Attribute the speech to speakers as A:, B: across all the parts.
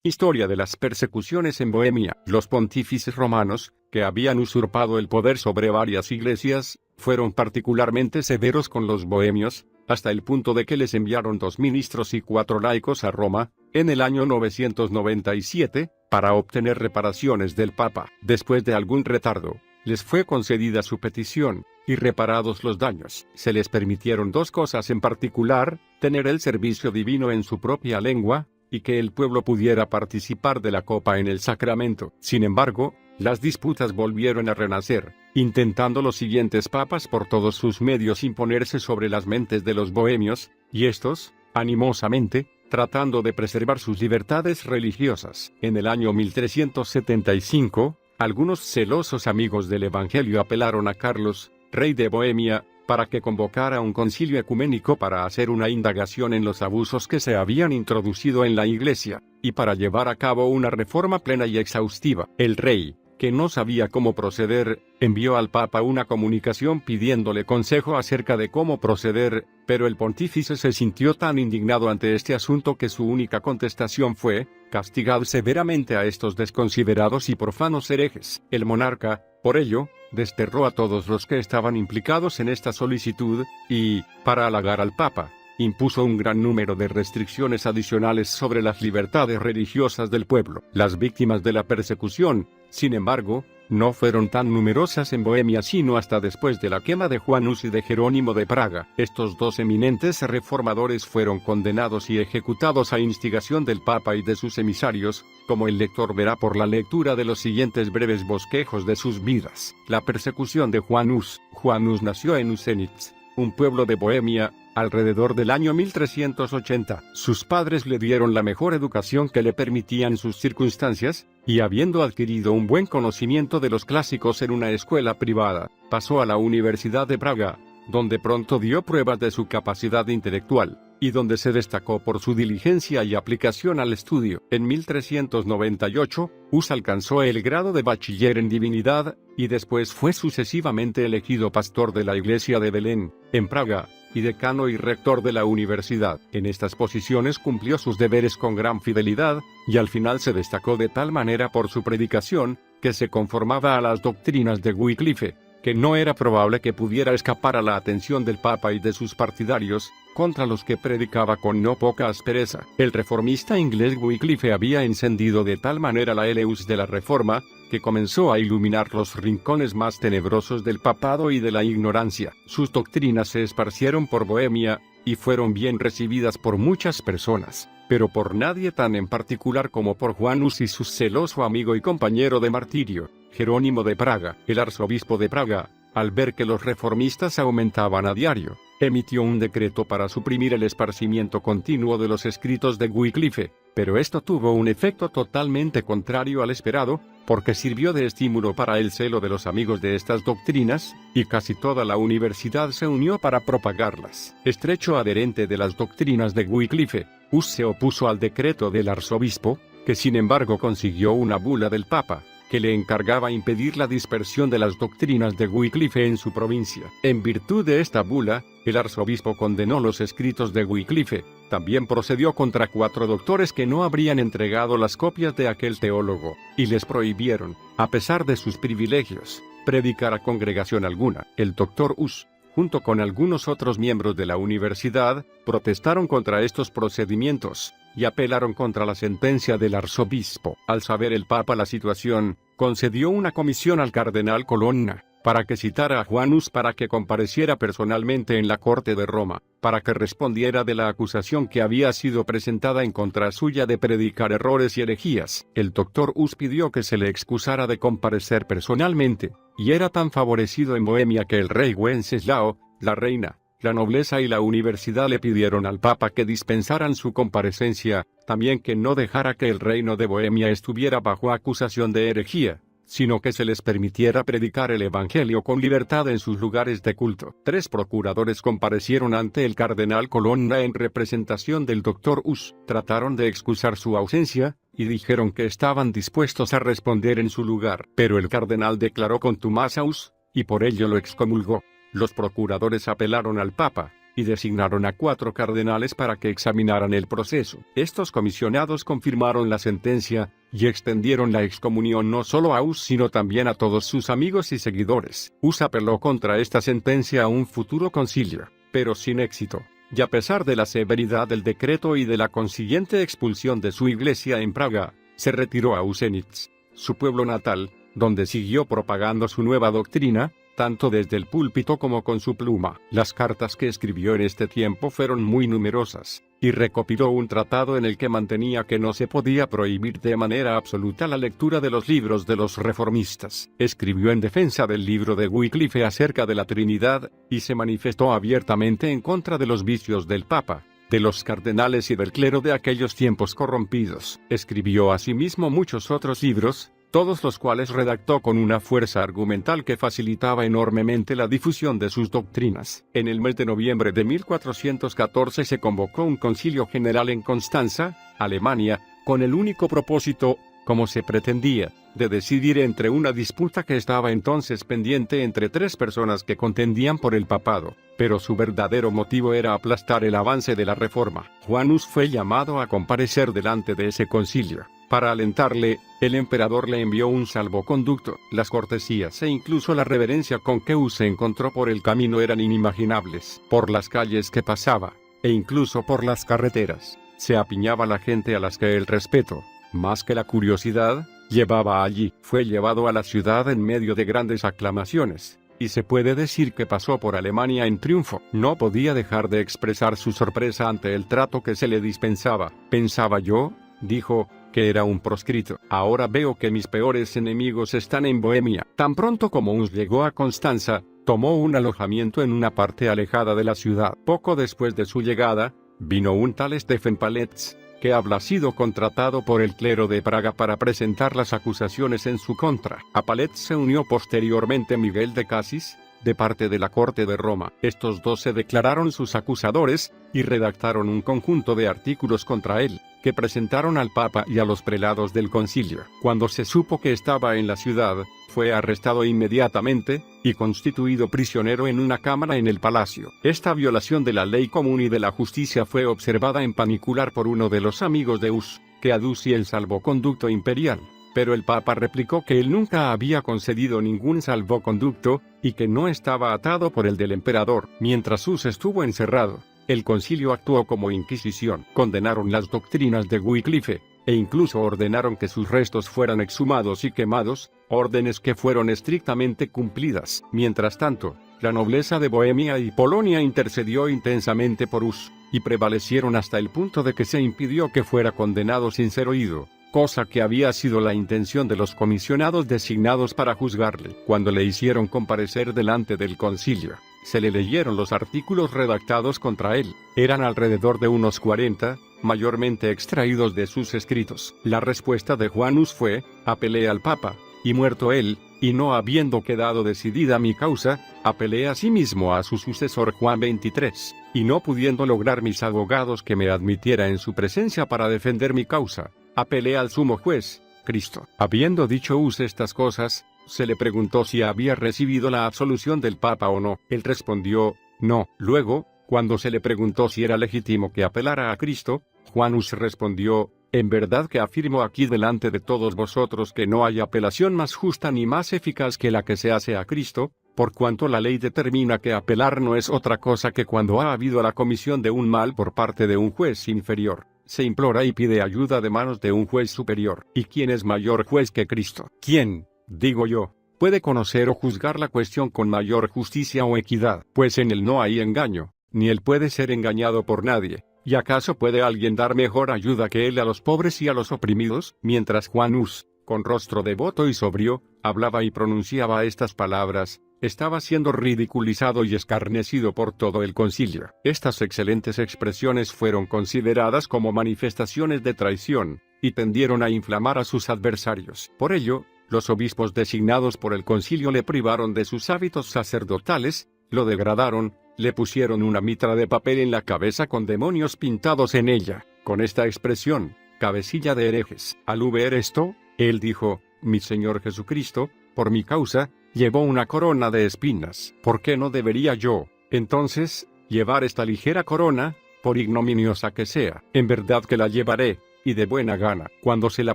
A: Historia de las persecuciones en Bohemia. Los pontífices romanos, que habían usurpado el poder sobre varias iglesias, fueron particularmente severos con los bohemios, hasta el punto de que les enviaron 2 ministros y 4 laicos a Roma, en el año 997, para obtener reparaciones del Papa. Después de algún retardo, les fue concedida su petición, y reparados los daños, se les permitieron 2 cosas en particular: tener el servicio divino en su propia lengua, y que el pueblo pudiera participar de la copa en el sacramento. Sin embargo, las disputas volvieron a renacer, intentando los siguientes papas por todos sus medios imponerse sobre las mentes de los bohemios, y estos, animosamente, tratando de preservar sus libertades religiosas. En el año 1375, algunos celosos amigos del Evangelio apelaron a Carlos, rey de Bohemia, para que convocara un concilio ecuménico para hacer una indagación en los abusos que se habían introducido en la Iglesia, y para llevar a cabo una reforma plena y exhaustiva. El rey, que no sabía cómo proceder, envió al Papa una comunicación pidiéndole consejo acerca de cómo proceder, pero el pontífice se sintió tan indignado ante este asunto que su única contestación fue: castigad severamente a estos desconsiderados y profanos herejes. El monarca, por ello, desterró a todos los que estaban implicados en esta solicitud, y, para halagar al Papa, impuso un gran número de restricciones adicionales sobre las libertades religiosas del pueblo. Las víctimas de la persecución, sin embargo, no fueron tan numerosas en Bohemia sino hasta después de la quema de Juan Hus y de Jerónimo de Praga. Estos 2 eminentes reformadores fueron condenados y ejecutados a instigación del Papa y de sus emisarios, como el lector verá por la lectura de los siguientes breves bosquejos de sus vidas. La persecución de Juan Hus. Juan Hus nació en Husenitz, un pueblo de Bohemia, alrededor del año 1380. Sus padres le dieron la mejor educación que le permitían sus circunstancias, y habiendo adquirido un buen conocimiento de los clásicos en una escuela privada, pasó a la Universidad de Praga, donde pronto dio pruebas de su capacidad intelectual, y donde se destacó por su diligencia y aplicación al estudio. En 1398, Hus alcanzó el grado de bachiller en divinidad, y después fue sucesivamente elegido pastor de la iglesia de Belén, en Praga, y decano y rector de la universidad. En estas posiciones cumplió sus deberes con gran fidelidad, y al final se destacó de tal manera por su predicación, que se conformaba a las doctrinas de Wycliffe, que no era probable que pudiera escapar a la atención del Papa y de sus partidarios, contra los que predicaba con no poca aspereza. El reformista inglés Wycliffe había encendido de tal manera la luz de la Reforma, que comenzó a iluminar los rincones más tenebrosos del papado y de la ignorancia. Sus doctrinas se esparcieron por Bohemia, y fueron bien recibidas por muchas personas, pero por nadie tan en particular como por Juan Hus y su celoso amigo y compañero de martirio, Jerónimo de Praga. El arzobispo de Praga, al ver que los reformistas aumentaban a diario, emitió un decreto para suprimir el esparcimiento continuo de los escritos de Wycliffe, pero esto tuvo un efecto totalmente contrario al esperado, porque sirvió de estímulo para el celo de los amigos de estas doctrinas, y casi toda la universidad se unió para propagarlas. Estrecho adherente de las doctrinas de Wycliffe, Hus se opuso al decreto del arzobispo, que sin embargo consiguió una bula del Papa, que le encargaba impedir la dispersión de las doctrinas de Wycliffe en su provincia. En virtud de esta bula, el arzobispo condenó los escritos de Wycliffe. También procedió contra 4 doctores que no habrían entregado las copias de aquel teólogo, y les prohibieron, a pesar de sus privilegios, predicar a congregación alguna. El doctor Hus, junto con algunos otros miembros de la universidad, protestaron contra estos procedimientos, y apelaron contra la sentencia del arzobispo. Al saber el Papa la situación, concedió una comisión al cardenal Colonna, para que citara a Juan Hus para que compareciera personalmente en la corte de Roma, para que respondiera de la acusación que había sido presentada en contra suya de predicar errores y herejías. El doctor Hus pidió que se le excusara de comparecer personalmente, y era tan favorecido en Bohemia que el rey Wenceslao, la reina, la nobleza y la universidad le pidieron al Papa que dispensaran su comparecencia, también que no dejara que el reino de Bohemia estuviera bajo acusación de herejía, sino que se les permitiera predicar el Evangelio con libertad en sus lugares de culto. 3 procuradores comparecieron ante el cardenal Colonna en representación del doctor Hus, trataron de excusar su ausencia, y dijeron que estaban dispuestos a responder en su lugar, pero el cardenal declaró contumaz a Hus, y por ello lo excomulgó. Los procuradores apelaron al Papa, y designaron a 4 cardenales para que examinaran el proceso. Estos comisionados confirmaron la sentencia, y extendieron la excomunión no solo a Hus sino también a todos sus amigos y seguidores. Hus apeló contra esta sentencia a un futuro concilio, pero sin éxito, y a pesar de la severidad del decreto y de la consiguiente expulsión de su iglesia en Praga, se retiró a Husenitz, su pueblo natal, donde siguió propagando su nueva doctrina, tanto desde el púlpito como con su pluma. Las cartas que escribió en este tiempo fueron muy numerosas, y recopiló un tratado en el que mantenía que no se podía prohibir de manera absoluta la lectura de los libros de los reformistas. Escribió en defensa del libro de Wycliffe acerca de la Trinidad, y se manifestó abiertamente en contra de los vicios del Papa, de los cardenales y del clero de aquellos tiempos corrompidos. Escribió asimismo muchos otros libros, todos los cuales redactó con una fuerza argumental que facilitaba enormemente la difusión de sus doctrinas. En el mes de noviembre de 1414 se convocó un concilio general en Constanza, Alemania, con el único propósito, como se pretendía, de decidir entre una disputa que estaba entonces pendiente entre 3 personas que contendían por el papado, pero su verdadero motivo era aplastar el avance de la reforma. Juan Hus fue llamado a comparecer delante de ese concilio. Para alentarle, el emperador le envió un salvoconducto. Las cortesías e incluso la reverencia con que Hus se encontró por el camino eran inimaginables. Por las calles que pasaba, e incluso por las carreteras, se apiñaba la gente a las que el respeto, más que la curiosidad, llevaba allí. Fue llevado a la ciudad en medio de grandes aclamaciones, y se puede decir que pasó por Alemania en triunfo. No podía dejar de expresar su sorpresa ante el trato que se le dispensaba. Pensaba yo, dijo, que era un proscrito. Ahora veo que mis peores enemigos están en Bohemia. Tan pronto como Hus llegó a Constanza, tomó un alojamiento en una parte alejada de la ciudad. Poco después de su llegada, vino un tal Stefan Paletz, que había sido contratado por el clero de Praga para presentar las acusaciones en su contra. A Paletz se unió posteriormente Miguel de Casis, de parte de la corte de Roma. Estos 2 se declararon sus acusadores, y redactaron un conjunto de artículos contra él, que presentaron al Papa y a los prelados del concilio. Cuando se supo que estaba en la ciudad, fue arrestado inmediatamente, y constituido prisionero en una cámara en el palacio. Esta violación de la ley común y de la justicia fue observada en particular por uno de los amigos de Hus, que aducía el salvoconducto imperial. Pero el Papa replicó que él nunca había concedido ningún salvoconducto, y que no estaba atado por el del emperador. Mientras Hus estuvo encerrado, el concilio actuó como inquisición. Condenaron las doctrinas de Wycliffe, e incluso ordenaron que sus restos fueran exhumados y quemados, órdenes que fueron estrictamente cumplidas. Mientras tanto, la nobleza de Bohemia y Polonia intercedió intensamente por Hus, y prevalecieron hasta el punto de que se impidió que fuera condenado sin ser oído, cosa que había sido la intención de los comisionados designados para juzgarle. Cuando le hicieron comparecer delante del concilio, se le leyeron los artículos redactados contra él. Eran alrededor de unos 40, mayormente extraídos de sus escritos. La respuesta de Juan Hus fue: apelé al Papa, y muerto él, y no habiendo quedado decidida mi causa, apelé asimismo a su sucesor Juan XXIII, y no pudiendo lograr mis abogados que me admitiera en su presencia para defender mi causa, apelé al sumo juez, Cristo. Habiendo dicho Hus estas cosas, se le preguntó si había recibido la absolución del Papa o no. Él respondió, no. Luego, cuando se le preguntó si era legítimo que apelara a Cristo, Juan Hus respondió, en verdad que afirmo aquí delante de todos vosotros que no hay apelación más justa ni más eficaz que la que se hace a Cristo, por cuanto la ley determina que apelar no es otra cosa que cuando ha habido la comisión de un mal por parte de un juez inferior, se implora y pide ayuda de manos de un juez superior. ¿Y quién es mayor juez que Cristo? ¿Quién, digo yo, puede conocer o juzgar la cuestión con mayor justicia o equidad? Pues en él no hay engaño, ni él puede ser engañado por nadie. ¿Y acaso puede alguien dar mejor ayuda que él a los pobres y a los oprimidos? Mientras Juan Hus, con rostro devoto y sobrio, hablaba y pronunciaba estas palabras, estaba siendo ridiculizado y escarnecido por todo el concilio. Estas excelentes expresiones fueron consideradas como manifestaciones de traición, y tendieron a inflamar a sus adversarios. Por ello, los obispos designados por el concilio le privaron de sus hábitos sacerdotales, lo degradaron, le pusieron una mitra de papel en la cabeza con demonios pintados en ella, con esta expresión, cabecilla de herejes. Al ver esto, él dijo, mi Señor Jesucristo, por mi causa, llevó una corona de espinas. ¿Por qué no debería yo, entonces, llevar esta ligera corona, por ignominiosa que sea. En verdad que la llevaré, y de buena gana. Cuando se la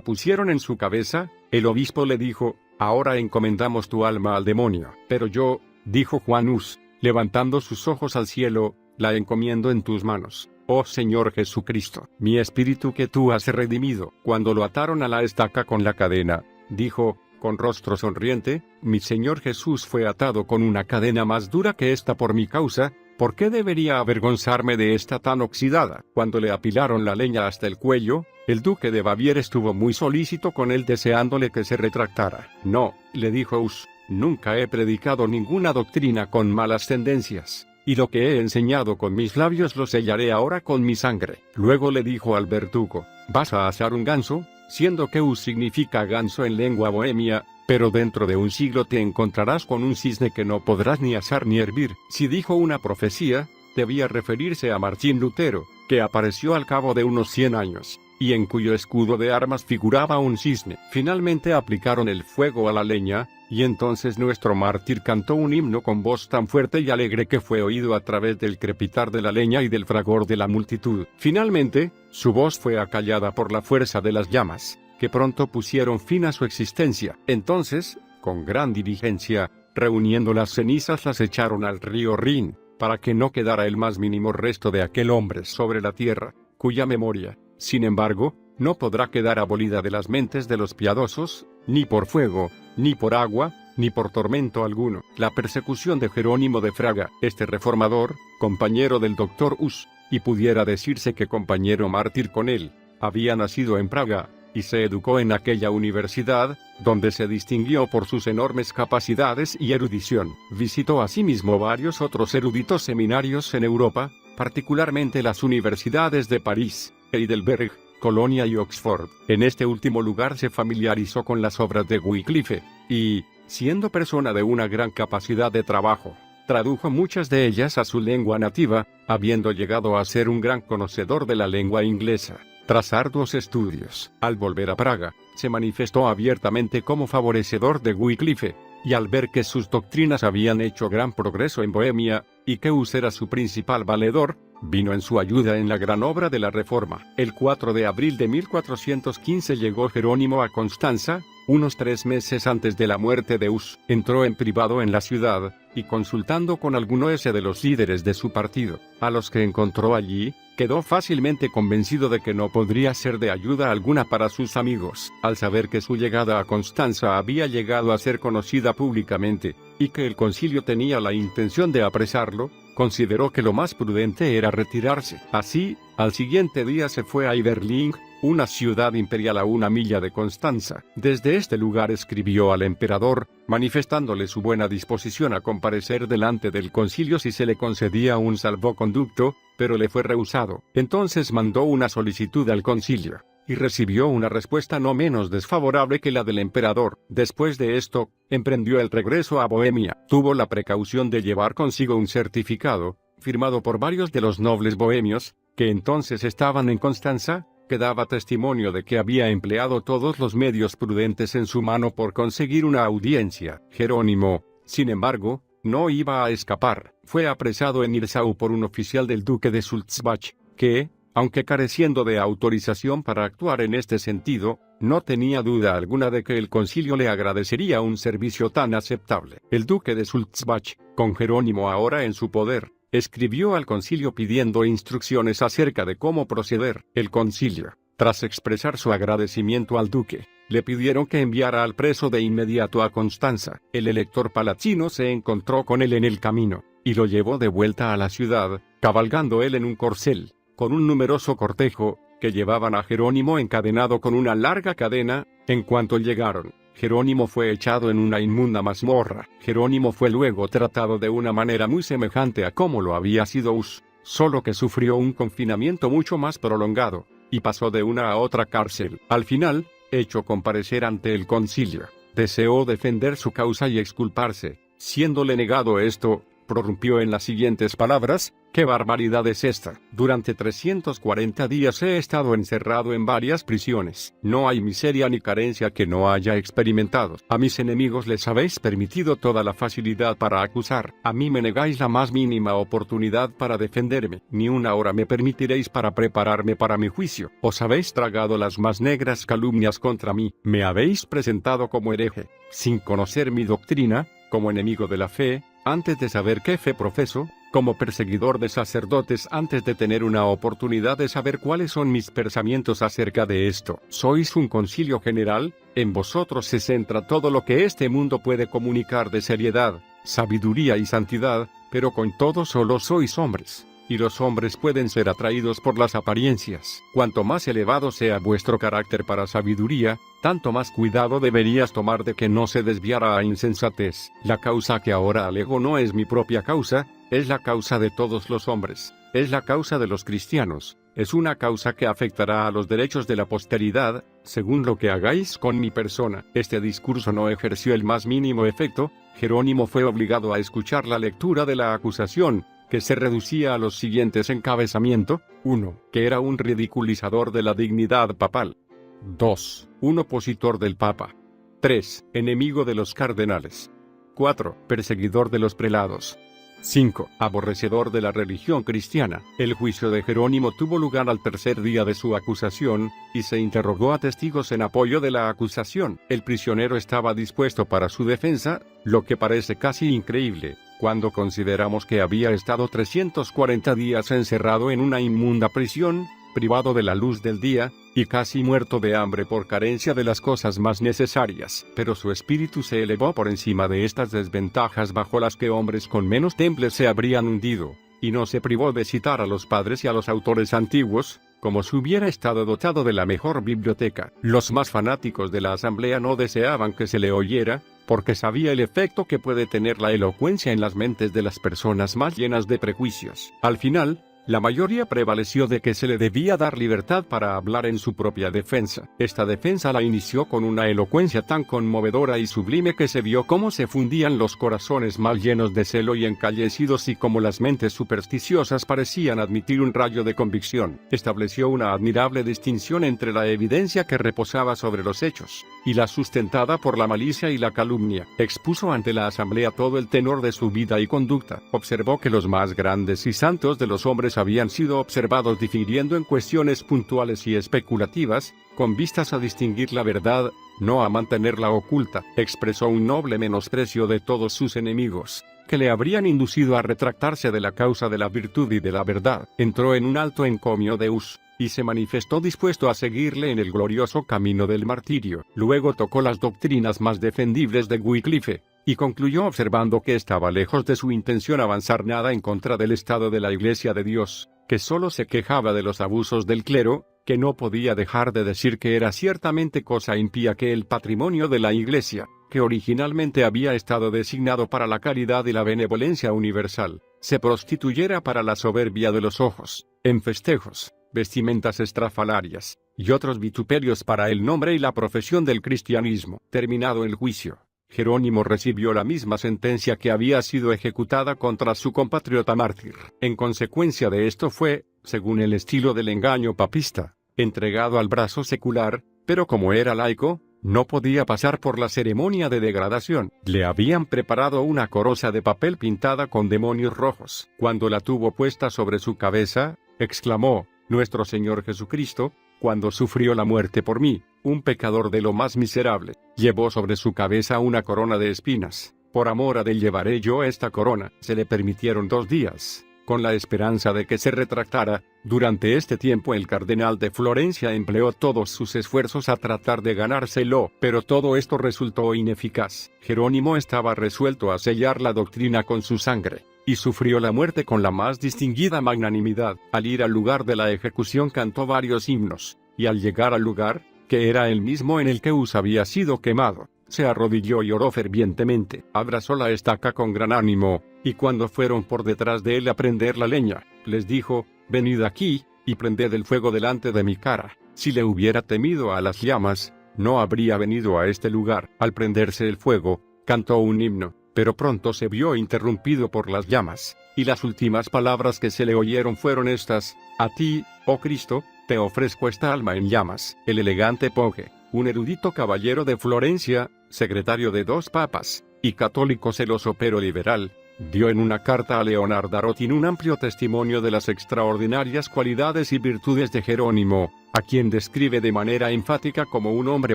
A: pusieron en su cabeza, el obispo le dijo: ahora encomendamos tu alma al demonio. Pero yo, dijo Juan Hus, levantando sus ojos al cielo, la encomiendo en tus manos, oh Señor Jesucristo. Mi espíritu que tú has redimido. Cuando lo ataron a la estaca con la cadena, dijo, con rostro sonriente: mi Señor Jesús fue atado con una cadena más dura que esta por mi causa. ¿Por qué debería avergonzarme de esta tan oxidada? Cuando le apilaron la leña hasta el cuello, el duque de Baviera estuvo muy solícito con él, deseándole que se retractara. No, le dijo Hus, nunca he predicado ninguna doctrina con malas tendencias, y lo que he enseñado con mis labios lo sellaré ahora con mi sangre. Luego le dijo al verdugo: ¿vas a asar un ganso? Siendo que Hus significa ganso en lengua bohemia, pero dentro de un siglo te encontrarás con un cisne que no podrás ni asar ni hervir. Si dijo una profecía, debía referirse a Martín Lutero, que apareció al cabo de unos 100 años, y en cuyo escudo de armas figuraba un cisne. Finalmente aplicaron el fuego a la leña, y entonces nuestro mártir cantó un himno con voz tan fuerte y alegre que fue oído a través del crepitar de la leña y del fragor de la multitud. Finalmente, su voz fue acallada por la fuerza de las llamas, que pronto pusieron fin a su existencia. Entonces, con gran diligencia, reuniendo las cenizas, las echaron al río Rin, para que no quedara el más mínimo resto de aquel hombre sobre la tierra, cuya memoria, sin embargo, no podrá quedar abolida de las mentes de los piadosos, ni por fuego, ni por agua, ni por tormento alguno. La persecución de Jerónimo de Fraga, este reformador, compañero del doctor Hus, y pudiera decirse que compañero mártir con él, había nacido en Praga, y se educó en aquella universidad, donde se distinguió por sus enormes capacidades y erudición. Visitó asimismo varios otros eruditos seminarios en Europa, particularmente las universidades de París, Heidelberg, Colonia y Oxford. En este último lugar se familiarizó con las obras de Wycliffe, y, siendo persona de una gran capacidad de trabajo, tradujo muchas de ellas a su lengua nativa, habiendo llegado a ser un gran conocedor de la lengua inglesa. Tras arduos estudios, al volver a Praga, se manifestó abiertamente como favorecedor de Wycliffe, y al ver que sus doctrinas habían hecho gran progreso en Bohemia, y que Hus era su principal valedor, vino en su ayuda en la gran obra de la Reforma. El 4 de abril de 1415 llegó Jerónimo a Constanza, unos 3 meses antes de la muerte de Hus. Entró en privado en la ciudad, y consultando con algunos de los líderes de su partido, a los que encontró allí, quedó fácilmente convencido de que no podría ser de ayuda alguna para sus amigos. Al saber que su llegada a Constanza había llegado a ser conocida públicamente, y que el concilio tenía la intención de apresarlo, consideró que lo más prudente era retirarse. Así, al siguiente día se fue a Iberling, una ciudad imperial a 1 milla de Constanza. Desde este lugar escribió al emperador, manifestándole su buena disposición a comparecer delante del concilio si se le concedía un salvoconducto, pero le fue rehusado. Entonces mandó una solicitud al concilio, y recibió una respuesta no menos desfavorable que la del emperador. Después de esto, emprendió el regreso a Bohemia. Tuvo la precaución de llevar consigo un certificado, firmado por varios de los nobles bohemios, que entonces estaban en Constanza, que daba testimonio de que había empleado todos los medios prudentes en su mano por conseguir una audiencia. Jerónimo, sin embargo, no iba a escapar. Fue apresado en Hirsau por un oficial del duque de Sulzbach, que, aunque careciendo de autorización para actuar en este sentido, no tenía duda alguna de que el concilio le agradecería un servicio tan aceptable. El duque de Sulzbach, con Jerónimo ahora en su poder, escribió al concilio pidiendo instrucciones acerca de cómo proceder. El concilio, tras expresar su agradecimiento al duque, le pidieron que enviara al preso de inmediato a Constanza. El elector palatino se encontró con él en el camino, y lo llevó de vuelta a la ciudad, cabalgando él en un corcel, con un numeroso cortejo, que llevaban a Jerónimo encadenado con una larga cadena. En cuanto llegaron, Jerónimo fue echado en una inmunda mazmorra. Jerónimo fue luego tratado de una manera muy semejante a como lo había sido Hus, solo que sufrió un confinamiento mucho más prolongado, y pasó de una a otra cárcel. Al final, hecho comparecer ante el concilio, deseó defender su causa y exculparse. Siéndole negado esto, prorrumpió en las siguientes palabras: «¿Qué barbaridad es esta? Durante 340 días he estado encerrado en varias prisiones. No hay miseria ni carencia que no haya experimentado. A mis enemigos les habéis permitido toda la facilidad para acusar. A mí me negáis la más mínima oportunidad para defenderme. Ni una hora me permitiréis para prepararme para mi juicio. Os habéis tragado las más negras calumnias contra mí. Me habéis presentado como hereje, sin conocer mi doctrina, como enemigo de la fe, antes de saber qué fe profeso, como perseguidor de sacerdotes antes de tener una oportunidad de saber cuáles son mis pensamientos acerca de esto. Sois un concilio general, en vosotros se centra todo lo que este mundo puede comunicar de seriedad, sabiduría y santidad, pero con todo solo sois hombres. Y los hombres pueden ser atraídos por las apariencias. Cuanto más elevado sea vuestro carácter para sabiduría, tanto más cuidado deberías tomar de que no se desviara a insensatez. La causa que ahora alego no es mi propia causa, es la causa de todos los hombres, es la causa de los cristianos, es una causa que afectará a los derechos de la posteridad, según lo que hagáis con mi persona». Este discurso no ejerció el más mínimo efecto. Jerónimo fue obligado a escuchar la lectura de la acusación, que se reducía a los siguientes encabezamientos: 1. Que era un ridiculizador de la dignidad papal. 2. Un opositor del Papa. 3. Enemigo de los cardenales. 4. Perseguidor de los prelados. 5. Aborrecedor de la religión cristiana. El juicio de Jerónimo tuvo lugar al tercer día de su acusación, y se interrogó a testigos en apoyo de la acusación. El prisionero estaba dispuesto para su defensa, lo que parece casi increíble, cuando consideramos que había estado 340 días encerrado en una inmunda prisión, privado de la luz del día, y casi muerto de hambre por carencia de las cosas más necesarias. Pero su espíritu se elevó por encima de estas desventajas bajo las que hombres con menos temples se habrían hundido, y no se privó de citar a los padres y a los autores antiguos, como si hubiera estado dotado de la mejor biblioteca. Los más fanáticos de la asamblea no deseaban que se le oyera, porque sabía el efecto que puede tener la elocuencia en las mentes de las personas más llenas de prejuicios. Al final, la mayoría prevaleció de que se le debía dar libertad para hablar en su propia defensa. Esta defensa la inició con una elocuencia tan conmovedora y sublime que se vio cómo se fundían los corazones más llenos de celo y encallecidos, y cómo las mentes supersticiosas parecían admitir un rayo de convicción. Estableció una admirable distinción entre la evidencia que reposaba sobre los hechos, y la sustentada por la malicia y la calumnia. Expuso ante la asamblea todo el tenor de su vida y conducta. Observó que los más grandes y santos de los hombres habían sido observados difiriendo en cuestiones puntuales y especulativas, con vistas a distinguir la verdad, no a mantenerla oculta. Expresó un noble menosprecio de todos sus enemigos, que le habrían inducido a retractarse de la causa de la virtud y de la verdad. Entró en un alto encomio de Deus, y se manifestó dispuesto a seguirle en el glorioso camino del martirio. Luego tocó las doctrinas más defendibles de Wycliffe, y concluyó observando que estaba lejos de su intención avanzar nada en contra del estado de la Iglesia de Dios, que solo se quejaba de los abusos del clero, que no podía dejar de decir que era ciertamente cosa impía que el patrimonio de la Iglesia, que originalmente había estado designado para la caridad y la benevolencia universal, se prostituyera para la soberbia de los ojos, en festejos, vestimentas estrafalarias, y otros vituperios para el nombre y la profesión del cristianismo. Terminado el juicio, Jerónimo recibió la misma sentencia que había sido ejecutada contra su compatriota mártir. En consecuencia de esto fue, según el estilo del engaño papista, entregado al brazo secular, pero como era laico, no podía pasar por la ceremonia de degradación. Le habían preparado una coroza de papel pintada con demonios rojos. Cuando la tuvo puesta sobre su cabeza, exclamó: «Nuestro Señor Jesucristo, cuando sufrió la muerte por mí, un pecador de lo más miserable, llevó sobre su cabeza una corona de espinas. Por amor a él llevaré yo esta corona». Se le permitieron 2 días, con la esperanza de que se retractara. Durante este tiempo el cardenal de Florencia empleó todos sus esfuerzos a tratar de ganárselo, pero todo esto resultó ineficaz. Jerónimo estaba resuelto a sellar la doctrina con su sangre, y sufrió la muerte con la más distinguida magnanimidad. Al ir al lugar de la ejecución cantó varios himnos, y al llegar al lugar, que era el mismo en el que Hus había sido quemado, se arrodilló y oró fervientemente. Abrazó la estaca con gran ánimo, y cuando fueron por detrás de él a prender la leña, les dijo: «Venid aquí, y prended el fuego delante de mi cara». Si le hubiera temido a las llamas, no habría venido a este lugar. Al prenderse el fuego, cantó un himno, pero pronto se vio interrumpido por las llamas, y las últimas palabras que se le oyeron fueron estas: a ti, oh Cristo, te ofrezco esta alma en llamas. El elegante Poge, un erudito caballero de Florencia, secretario de 2 papas, y católico celoso pero liberal, dio en una carta a Leonard Darotin un amplio testimonio de las extraordinarias cualidades y virtudes de Jerónimo, a quien describe de manera enfática como un hombre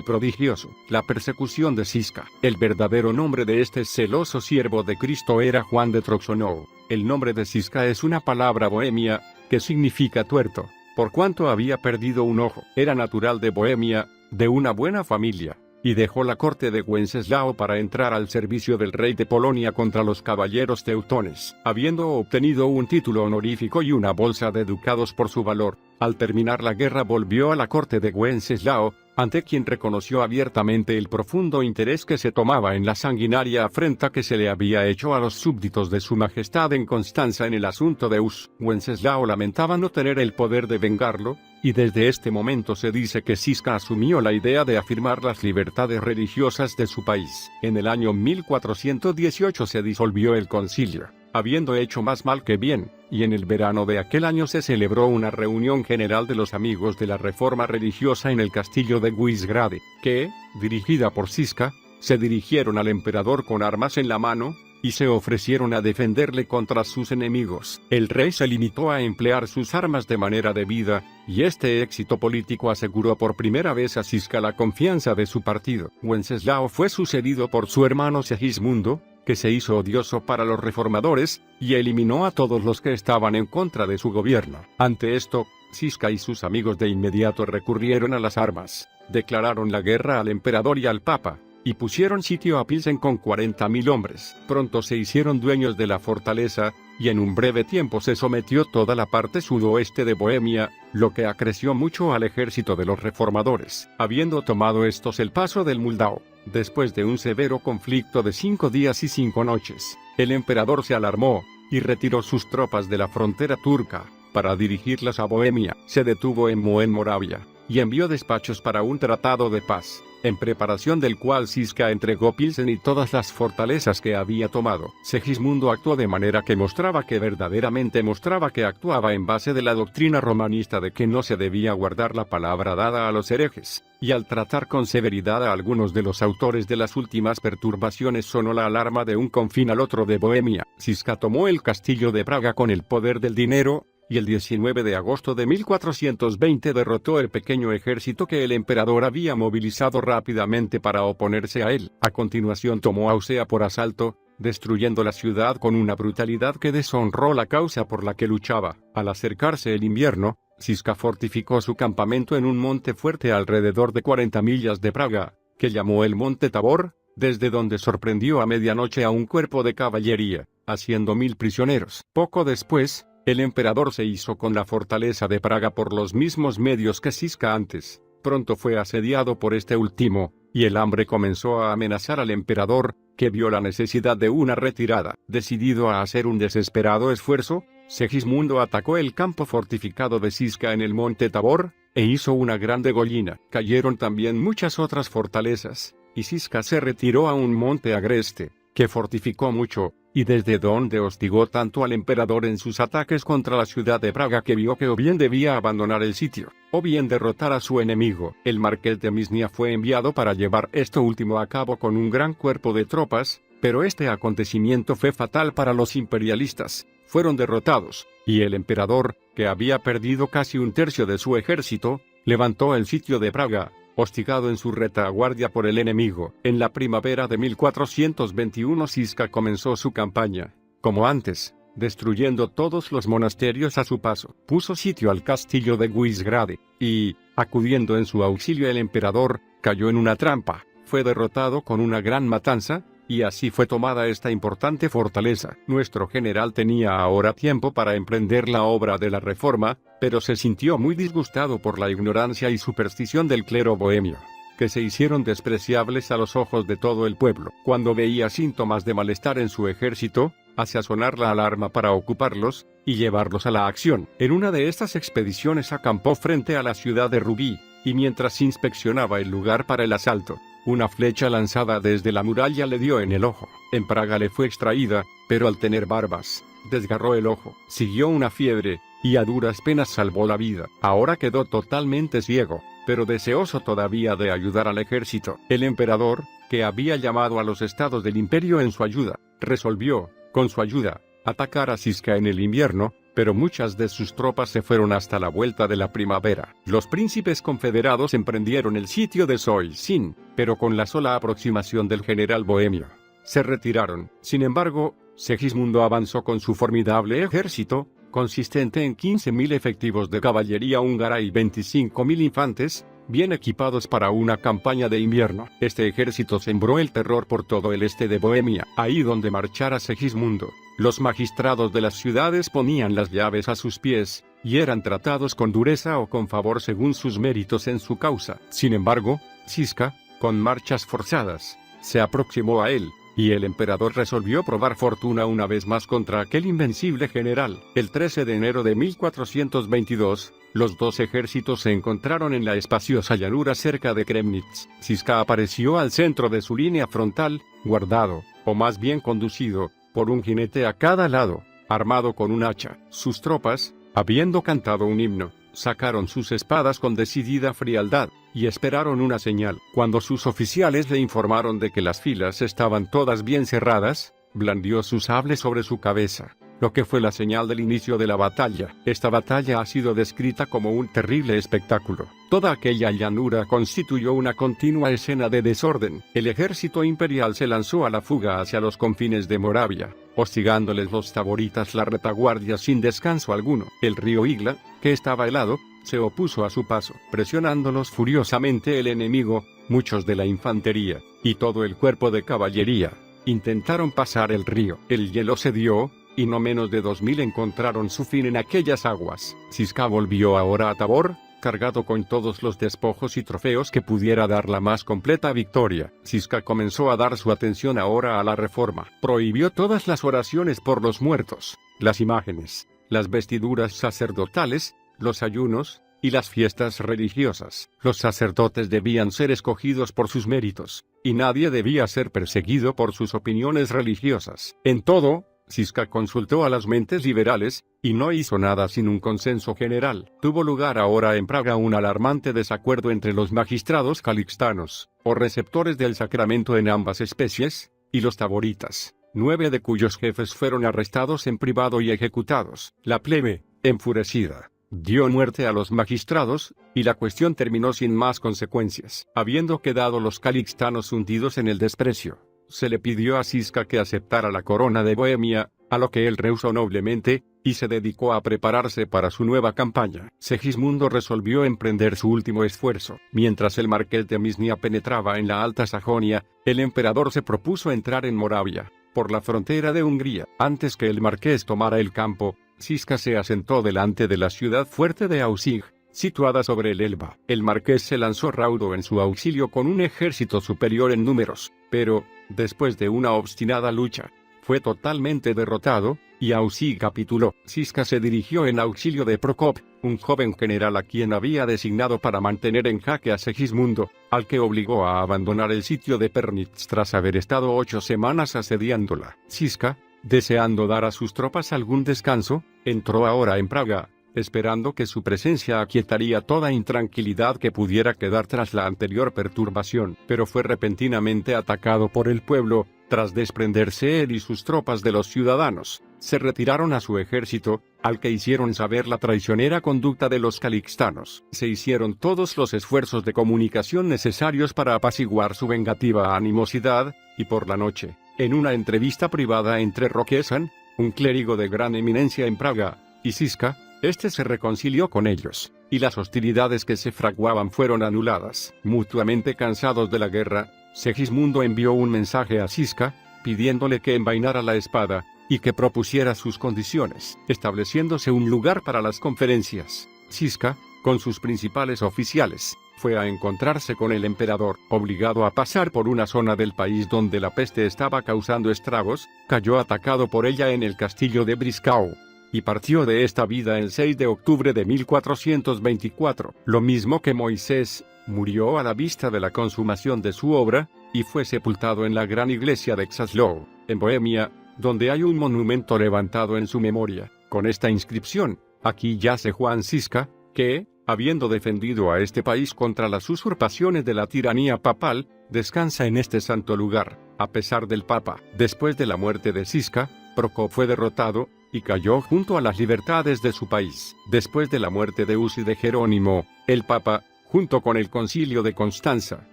A: prodigioso. La persecución de Cisca. El verdadero nombre de este celoso siervo de Cristo era Juan de Troxonou. El nombre de Cisca es una palabra bohemia, que significa tuerto, por cuanto había perdido un ojo. Era natural de Bohemia, de una buena familia, y dejó la corte de Wenceslao para entrar al servicio del rey de Polonia contra los caballeros teutones. Habiendo obtenido un título honorífico y una bolsa de ducados por su valor, al terminar la guerra volvió a la corte de Wenceslao, ante quien reconoció abiertamente el profundo interés que se tomaba en la sanguinaria afrenta que se le había hecho a los súbditos de su majestad en Constanza en el asunto de Hus. Wenceslao lamentaba no tener el poder de vengarlo, y desde este momento se dice que Cisca asumió la idea de afirmar las libertades religiosas de su país. En el año 1418 se disolvió el concilio, habiendo hecho más mal que bien, y en el verano de aquel año se celebró una reunión general de los amigos de la reforma religiosa en el castillo de Guisgrade, que, dirigida por Cisca, se dirigieron al emperador con armas en la mano, y se ofrecieron a defenderle contra sus enemigos. El rey se limitó a emplear sus armas de manera debida, y este éxito político aseguró por primera vez a Cisca la confianza de su partido. Wenceslao fue sucedido por su hermano Segismundo, que se hizo odioso para los reformadores, y eliminó a todos los que estaban en contra de su gobierno. Ante esto, Cisca y sus amigos de inmediato recurrieron a las armas, declararon la guerra al emperador y al papa, y pusieron sitio a Pilsen con 40.000 hombres. Pronto se hicieron dueños de la fortaleza, y en un breve tiempo se sometió toda la parte sudoeste de Bohemia, lo que acreció mucho al ejército de los reformadores. Habiendo tomado estos el paso del Moldau, después de un severo conflicto de 5 días y 5 noches, el emperador se alarmó, y retiró sus tropas de la frontera turca, para dirigirlas a Bohemia. Se detuvo en Moen, Moravia, y envió despachos para un tratado de paz, en preparación del cual Cisca entregó Pilsen y todas las fortalezas que había tomado. Segismundo actuó de manera que verdaderamente mostraba que actuaba en base de la doctrina romanista de que no se debía guardar la palabra dada a los herejes, y al tratar con severidad a algunos de los autores de las últimas perturbaciones sonó la alarma de un confín al otro de Bohemia. Cisca tomó el castillo de Praga con el poder del dinero, y el 19 de agosto de 1420 derrotó el pequeño ejército que el emperador había movilizado rápidamente para oponerse a él. A continuación tomó Ausea por asalto, destruyendo la ciudad con una brutalidad que deshonró la causa por la que luchaba. Al acercarse el invierno, Cisca fortificó su campamento en un monte fuerte alrededor de 40 millas de Praga, que llamó el Monte Tabor, desde donde sorprendió a medianoche a un cuerpo de caballería, haciendo 1000 prisioneros. Poco después, el emperador se hizo con la fortaleza de Praga por los mismos medios que Cisca antes. Pronto fue asediado por este último, y el hambre comenzó a amenazar al emperador, que vio la necesidad de una retirada. Decidido a hacer un desesperado esfuerzo, Segismundo atacó el campo fortificado de Cisca en el monte Tabor, e hizo una gran degollina. Cayeron también muchas otras fortalezas, y Cisca se retiró a un monte agreste, que fortificó mucho, y desde donde hostigó tanto al emperador en sus ataques contra la ciudad de Praga que vio que o bien debía abandonar el sitio, o bien derrotar a su enemigo. El marqués de Misnia fue enviado para llevar esto último a cabo con un gran cuerpo de tropas, pero este acontecimiento fue fatal para los imperialistas. Fueron derrotados, y el emperador, que había perdido casi un tercio de su ejército, levantó el sitio de Praga, hostigado en su retaguardia por el enemigo. En la primavera de 1421 Cisca comenzó su campaña, como antes, destruyendo todos los monasterios a su paso. Puso sitio al castillo de Guisgrade, y, acudiendo en su auxilio el emperador, cayó en una trampa, fue derrotado con una gran matanza, y así fue tomada esta importante fortaleza. Nuestro general tenía ahora tiempo para emprender la obra de la reforma, pero se sintió muy disgustado por la ignorancia y superstición del clero bohemio, que se hicieron despreciables a los ojos de todo el pueblo. Cuando veía síntomas de malestar en su ejército, hacía sonar la alarma para ocuparlos, y llevarlos a la acción. En una de estas expediciones acampó frente a la ciudad de Rubí, y mientras inspeccionaba el lugar para el asalto, Una flecha lanzada desde la muralla le dio en el ojo. En Praga le fue extraída, pero al tener barbas, desgarró el ojo. Siguió una fiebre, y a duras penas salvó la vida. Ahora quedó totalmente ciego, pero deseoso todavía de ayudar al ejército. El emperador, que había llamado a los estados del imperio en su ayuda, resolvió, con su ayuda, atacar a Žižka en el invierno, pero muchas de sus tropas se fueron hasta la vuelta de la primavera. Los príncipes confederados emprendieron el sitio de Soissín, pero con la sola aproximación del general bohemio, se retiraron. Sin embargo, Segismundo avanzó con su formidable ejército, consistente en 15.000 efectivos de caballería húngara y 25.000 infantes, bien equipados para una campaña de invierno. Este ejército sembró el terror por todo el este de Bohemia. Ahí donde marchara Segismundo, los magistrados de las ciudades ponían las llaves a sus pies, y eran tratados con dureza o con favor según sus méritos en su causa. Sin embargo, Žižka, con marchas forzadas, se aproximó a él, y el emperador resolvió probar fortuna una vez más contra aquel invencible general. El 13 de enero de 1422, los dos ejércitos se encontraron en la espaciosa llanura cerca de Kremnitz. Žižka apareció al centro de su línea frontal, guardado, o más bien conducido, por un jinete a cada lado, armado con un hacha. Sus tropas, habiendo cantado un himno, sacaron sus espadas con decidida frialdad, y esperaron una señal. Cuando sus oficiales le informaron de que las filas estaban todas bien cerradas, blandió su sable sobre su cabeza, lo que fue la señal del inicio de la batalla. Esta batalla ha sido descrita como un terrible espectáculo. Toda aquella llanura constituyó una continua escena de desorden. El ejército imperial se lanzó a la fuga hacia los confines de Moravia, hostigándoles los taboritas la retaguardia sin descanso alguno. El río Igla, que estaba helado, se opuso a su paso, presionándolos furiosamente el enemigo. Muchos de la infantería, y todo el cuerpo de caballería, intentaron pasar el río. El hielo cedió, y no menos de 2.000 encontraron su fin en aquellas aguas. Žižka volvió ahora a Tabor, cargado con todos los despojos y trofeos que pudiera dar la más completa victoria. Žižka comenzó a dar su atención ahora a la reforma. Prohibió todas las oraciones por los muertos, las imágenes, las vestiduras sacerdotales, los ayunos, y las fiestas religiosas. Los sacerdotes debían ser escogidos por sus méritos, y nadie debía ser perseguido por sus opiniones religiosas. En todo, Žižka consultó a las mentes liberales, y no hizo nada sin un consenso general. Tuvo lugar ahora en Praga un alarmante desacuerdo entre los magistrados calixtanos, o receptores del sacramento en ambas especies, y los taboritas, 9 de cuyos jefes fueron arrestados en privado y ejecutados. La plebe, enfurecida, dio muerte a los magistrados, y la cuestión terminó sin más consecuencias. Habiendo quedado los calixtanos hundidos en el desprecio, se le pidió a Žižka que aceptara la corona de Bohemia, a lo que él rehusó noblemente, y se dedicó a prepararse para su nueva campaña. Segismundo resolvió emprender su último esfuerzo. Mientras el marqués de Misnia penetraba en la Alta Sajonia, el emperador se propuso entrar en Moravia, por la frontera de Hungría. Antes que el marqués tomara el campo, Žižka se asentó delante de la ciudad fuerte de Auxig, situada sobre el Elba. El marqués se lanzó raudo en su auxilio con un ejército superior en números, pero, después de una obstinada lucha, fue totalmente derrotado, y Auxig capituló. Žižka se dirigió en auxilio de Procop, un joven general a quien había designado para mantener en jaque a Segismundo, al que obligó a abandonar el sitio de Pernitz tras haber estado 8 semanas asediándola. Žižka, deseando dar a sus tropas algún descanso, entró ahora en Praga, esperando que su presencia aquietaría toda intranquilidad que pudiera quedar tras la anterior perturbación, pero fue repentinamente atacado por el pueblo. Tras desprenderse él y sus tropas de los ciudadanos, se retiraron a su ejército, al que hicieron saber la traicionera conducta de los calixtanos. Se hicieron todos los esfuerzos de comunicación necesarios para apaciguar su vengativa animosidad, y por la noche, en una entrevista privada entre Roquesan, un clérigo de gran eminencia en Praga, y Žižka, este se reconcilió con ellos, y las hostilidades que se fraguaban fueron anuladas. Mutuamente cansados de la guerra, Segismundo envió un mensaje a Žižka, pidiéndole que envainara la espada, y que propusiera sus condiciones, estableciéndose un lugar para las conferencias. Žižka, con sus principales oficiales, fue a encontrarse con el emperador. Obligado a pasar por una zona del país donde la peste estaba causando estragos, cayó atacado por ella en el castillo de Briscau, y partió de esta vida el 6 de octubre de 1424. Lo mismo que Moisés, murió a la vista de la consumación de su obra, y fue sepultado en la gran iglesia de Czasław, en Bohemia, donde hay un monumento levantado en su memoria, con esta inscripción: aquí yace Juan Cisca, que, habiendo defendido a este país contra las usurpaciones de la tiranía papal, descansa en este santo lugar, a pesar del Papa. Después de la muerte de Cisca, Procop fue derrotado, y cayó junto a las libertades de su país. Después de la muerte de Huss y de Jerónimo, el Papa, junto con el Concilio de Constanza,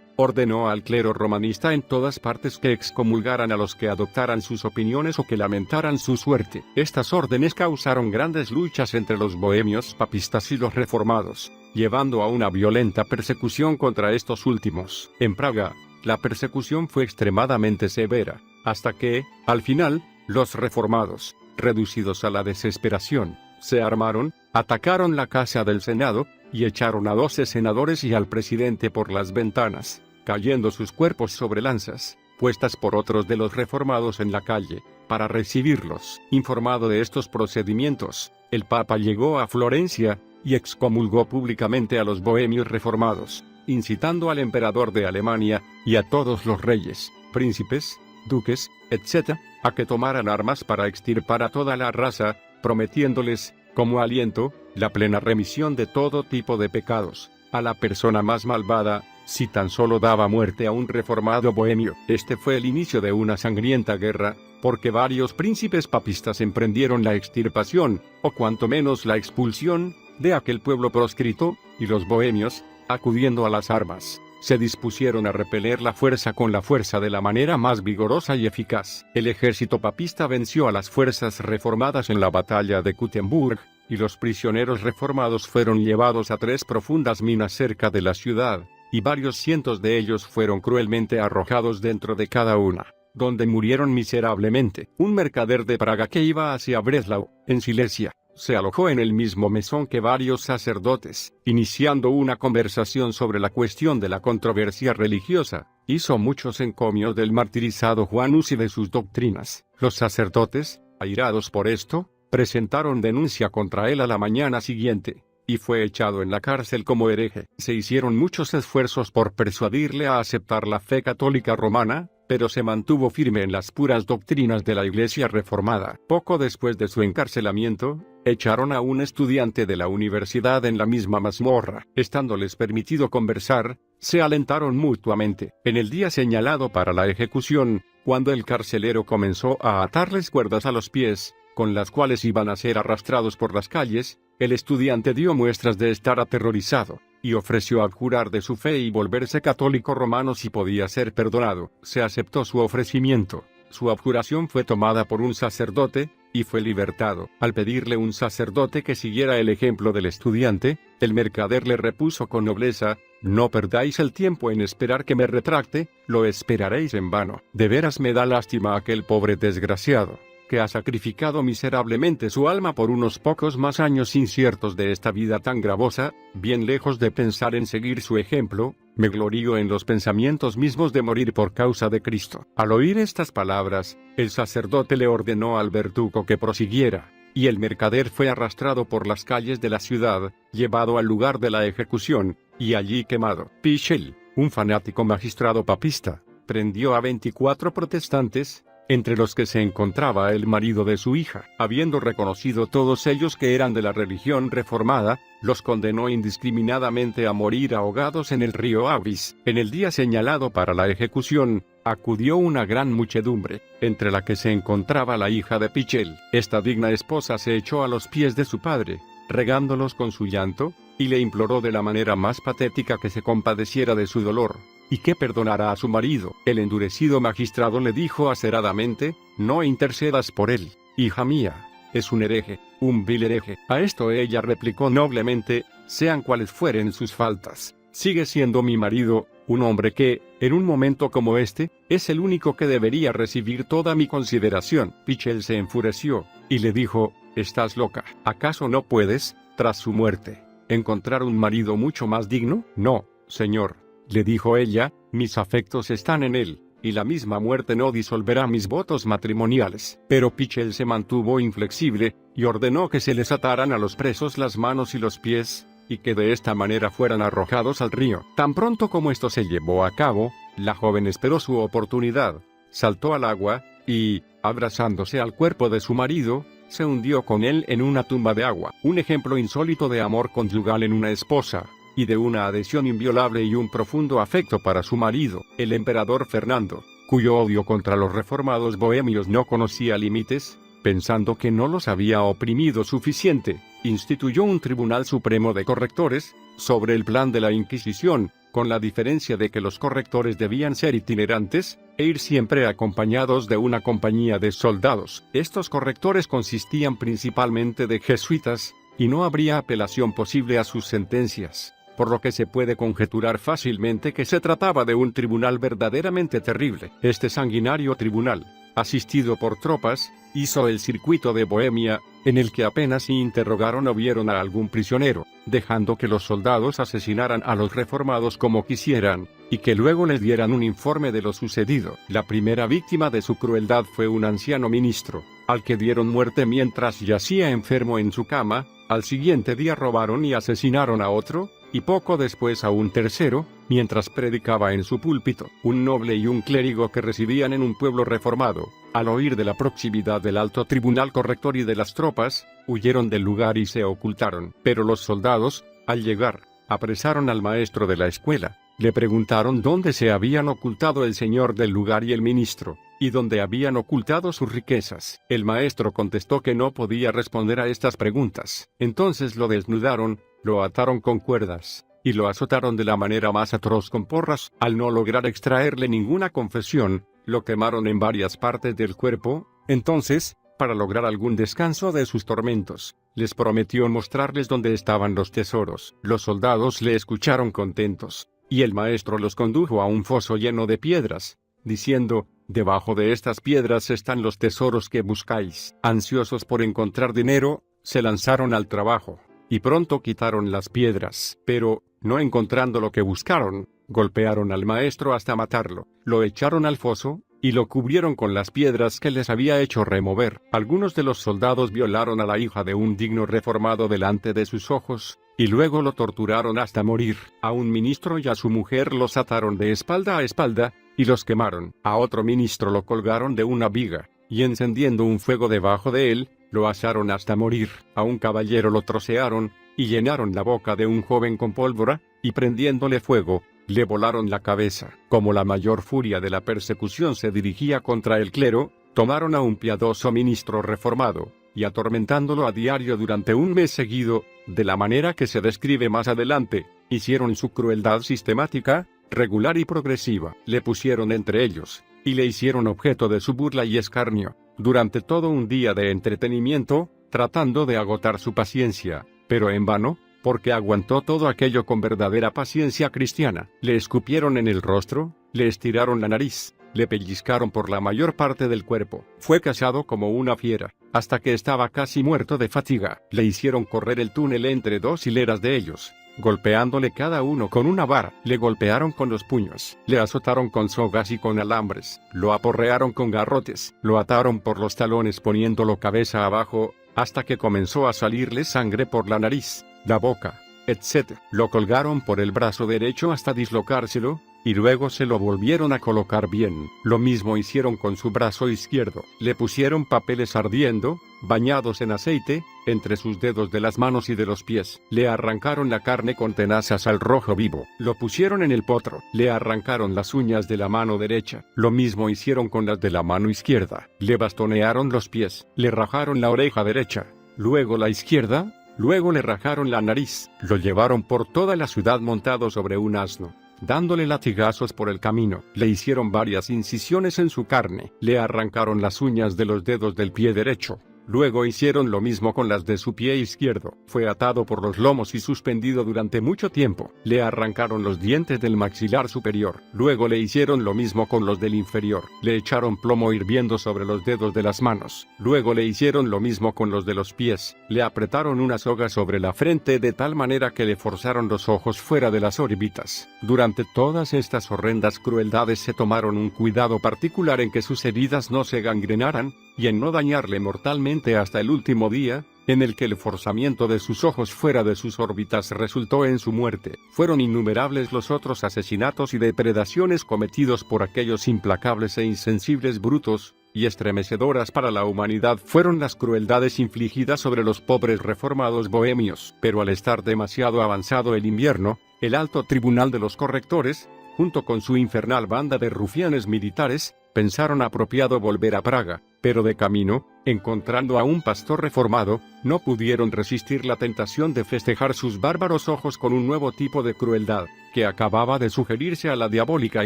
A: ordenó al clero romanista en todas partes que excomulgaran a los que adoptaran sus opiniones o que lamentaran su suerte. Estas órdenes causaron grandes luchas entre los bohemios papistas y los reformados, llevando a una violenta persecución contra estos últimos. En Praga, la persecución fue extremadamente severa, hasta que, al final, los reformados, reducidos a la desesperación, se armaron, atacaron la casa del Senado, y echaron a 12 senadores y al presidente por las ventanas, cayendo sus cuerpos sobre lanzas, puestas por otros de los reformados en la calle, para recibirlos. Informado de estos procedimientos, el Papa llegó a Florencia, y excomulgó públicamente a los bohemios reformados, incitando al emperador de Alemania, y a todos los reyes, príncipes, duques, etc., a que tomaran armas para extirpar a toda la raza, prometiéndoles, como aliento, la plena remisión de todo tipo de pecados, a la persona más malvada, si tan solo daba muerte a un reformado bohemio. Este fue el inicio de una sangrienta guerra, porque varios príncipes papistas emprendieron la extirpación, o cuanto menos la expulsión, de aquel pueblo proscrito, y los bohemios, acudiendo a las armas, se dispusieron a repeler la fuerza con la fuerza de la manera más vigorosa y eficaz. El ejército papista venció a las fuerzas reformadas en la batalla de Kuttenburg, y los prisioneros reformados fueron llevados a 3 profundas minas cerca de la ciudad, y varios cientos de ellos fueron cruelmente arrojados dentro de cada una, donde murieron miserablemente. Un mercader de Praga que iba hacia Breslau, en Silesia, se alojó en el mismo mesón que varios sacerdotes, iniciando una conversación sobre la cuestión de la controversia religiosa. Hizo muchos encomios del martirizado Juan Hus y de sus doctrinas. Los sacerdotes, airados por esto, presentaron denuncia contra él a la mañana siguiente, y fue echado en la cárcel como hereje. Se hicieron muchos esfuerzos por persuadirle a aceptar la fe católica romana, pero se mantuvo firme en las puras doctrinas de la Iglesia reformada. Poco después de su encarcelamiento, echaron a un estudiante de la universidad en la misma mazmorra. Estándoles permitido conversar, se alentaron mutuamente. En el día señalado para la ejecución, cuando el carcelero comenzó a atarles cuerdas a los pies, con las cuales iban a ser arrastrados por las calles, el estudiante dio muestras de estar aterrorizado, y ofreció abjurar de su fe y volverse católico romano si podía ser perdonado. Se aceptó su ofrecimiento. Su abjuración fue tomada por un sacerdote, y fue libertado. Al pedirle un sacerdote que siguiera el ejemplo del estudiante, el mercader le repuso con nobleza: «No perdáis el tiempo en esperar que me retracte, lo esperaréis en vano. De veras me da lástima aquel pobre desgraciado, que ha sacrificado miserablemente su alma por unos pocos más años inciertos de esta vida tan gravosa. Bien lejos de pensar en seguir su ejemplo, me glorío en los pensamientos mismos de morir por causa de Cristo». Al oír estas palabras, el sacerdote le ordenó al verdugo que prosiguiera, y el mercader fue arrastrado por las calles de la ciudad, llevado al lugar de la ejecución, y allí quemado. Pichel, un fanático magistrado papista, prendió a 24 protestantes, entre los que se encontraba el marido de su hija. Habiendo reconocido todos ellos que eran de la religión reformada, los condenó indiscriminadamente a morir ahogados en el río Abris. En el día señalado para la ejecución, acudió una gran muchedumbre, entre la que se encontraba la hija de Pichel. Esta digna esposa se echó a los pies de su padre, regándolos con su llanto, y le imploró de la manera más patética que se compadeciera de su dolor, y que perdonara a su marido. El endurecido magistrado le dijo aceradamente: «No intercedas por él, hija mía, es un hereje, un vil hereje». A esto ella replicó noblemente: «Sean cuales fueren sus faltas, sigue siendo mi marido, un hombre que, en un momento como este, es el único que debería recibir toda mi consideración». Pichel se enfureció, y le dijo: «¿Estás loca? ¿Acaso no puedes, tras su muerte, encontrar un marido mucho más digno?». «No, señor», le dijo ella, «mis afectos están en él, y la misma muerte no disolverá mis votos matrimoniales». Pero Pichel se mantuvo inflexible, y ordenó que se les ataran a los presos las manos y los pies, y que de esta manera fueran arrojados al río. Tan pronto como esto se llevó a cabo, la joven esperó su oportunidad, saltó al agua, y, abrazándose al cuerpo de su marido, se hundió con él en una tumba de agua. Un ejemplo insólito de amor conyugal en una esposa, y de una adhesión inviolable y un profundo afecto para su marido. El emperador Fernando, cuyo odio contra los reformados bohemios no conocía límites, pensando que no los había oprimido suficiente, instituyó un tribunal supremo de correctores, sobre el plan de la Inquisición, con la diferencia de que los correctores debían ser itinerantes, e ir siempre acompañados de una compañía de soldados. Estos correctores consistían principalmente de jesuitas, y no habría apelación posible a sus sentencias, por lo que se puede conjeturar fácilmente que se trataba de un tribunal verdaderamente terrible. Este sanguinario tribunal, asistido por tropas, hizo el circuito de Bohemia, en el que apenas si interrogaron o vieron a algún prisionero, dejando que los soldados asesinaran a los reformados como quisieran, y que luego les dieran un informe de lo sucedido. La primera víctima de su crueldad fue un anciano ministro, al que dieron muerte mientras yacía enfermo en su cama. Al siguiente día robaron y asesinaron a otro, y poco después a un tercero, mientras predicaba en su púlpito. Un noble y un clérigo que residían en un pueblo reformado, al oír de la proximidad del alto tribunal corrector y de las tropas, huyeron del lugar y se ocultaron. Pero los soldados, al llegar, apresaron al maestro de la escuela, le preguntaron dónde se habían ocultado el señor del lugar y el ministro, y dónde habían ocultado sus riquezas. El maestro contestó que no podía responder a estas preguntas. Entonces lo desnudaron, lo ataron con cuerdas, y lo azotaron de la manera más atroz con porras. Al no lograr extraerle ninguna confesión, lo quemaron en varias partes del cuerpo. Entonces, para lograr algún descanso de sus tormentos, les prometió mostrarles dónde estaban los tesoros. Los soldados le escucharon contentos, y el maestro los condujo a un foso lleno de piedras, diciendo: «Debajo de estas piedras están los tesoros que buscáis». Ansiosos por encontrar dinero, se lanzaron al trabajo, y pronto quitaron las piedras. Pero, no encontrando lo que buscaron, golpearon al maestro hasta matarlo, lo echaron al foso, y lo cubrieron con las piedras que les había hecho remover. Algunos de los soldados violaron a la hija de un digno reformado delante de sus ojos, y luego lo torturaron hasta morir. A un ministro y a su mujer los ataron de espalda a espalda, y los quemaron. A otro ministro lo colgaron de una viga, y encendiendo un fuego debajo de él, lo asaron hasta morir. A un caballero lo trocearon, y llenaron la boca de un joven con pólvora, y prendiéndole fuego, le volaron la cabeza. Como la mayor furia de la persecución se dirigía contra el clero, tomaron a un piadoso ministro reformado, y atormentándolo a diario durante un mes seguido, de la manera que se describe más adelante, hicieron su crueldad sistemática, regular y progresiva. Le pusieron entre ellos, y le hicieron objeto de su burla y escarnio, durante todo un día de entretenimiento, tratando de agotar su paciencia, pero en vano, porque aguantó todo aquello con verdadera paciencia cristiana. Le escupieron en el rostro, le estiraron la nariz, le pellizcaron por la mayor parte del cuerpo. Fue cazado como una fiera, hasta que estaba casi muerto de fatiga. Le hicieron correr el túnel entre dos hileras de ellos, golpeándole cada uno con una vara. Le golpearon con los puños, le azotaron con sogas y con alambres, lo aporrearon con garrotes, lo ataron por los talones poniéndolo cabeza abajo, hasta que comenzó a salirle sangre por la nariz, la boca, etc. Lo colgaron por el brazo derecho hasta dislocárselo, y luego se lo volvieron a colocar bien. Lo mismo hicieron con su brazo izquierdo. Le pusieron papeles ardiendo, bañados en aceite, entre sus dedos de las manos y de los pies. Le arrancaron la carne con tenazas al rojo vivo. Lo pusieron en el potro. Le arrancaron las uñas de la mano derecha. Lo mismo hicieron con las de la mano izquierda. Le bastonearon los pies. Le rajaron la oreja derecha. Luego la izquierda. Luego le rajaron la nariz. Lo llevaron por toda la ciudad montado sobre un asno, dándole latigazos por el camino. Le hicieron varias incisiones en su carne. Le arrancaron las uñas de los dedos del pie derecho. Luego hicieron lo mismo con las de su pie izquierdo. Fue atado por los lomos y suspendido durante mucho tiempo. Le arrancaron los dientes del maxilar superior. Luego le hicieron lo mismo con los del inferior. Le echaron plomo hirviendo sobre los dedos de las manos. Luego le hicieron lo mismo con los de los pies. Le apretaron una soga sobre la frente de tal manera que le forzaron los ojos fuera de las órbitas. Durante todas estas horrendas crueldades se tomaron un cuidado particular en que sus heridas no se gangrenaran, y en no dañarle mortalmente hasta el último día, en el que el forzamiento de sus ojos fuera de sus órbitas resultó en su muerte. Fueron innumerables los otros asesinatos y depredaciones cometidos por aquellos implacables e insensibles brutos, y estremecedoras para la humanidad fueron las crueldades infligidas sobre los pobres reformados bohemios. Pero al estar demasiado avanzado el invierno, el alto tribunal de los correctores, junto con su infernal banda de rufianes militares, pensaron apropiado volver a Praga, pero de camino, encontrando a un pastor reformado, no pudieron resistir la tentación de festejar sus bárbaros ojos con un nuevo tipo de crueldad, que acababa de sugerirse a la diabólica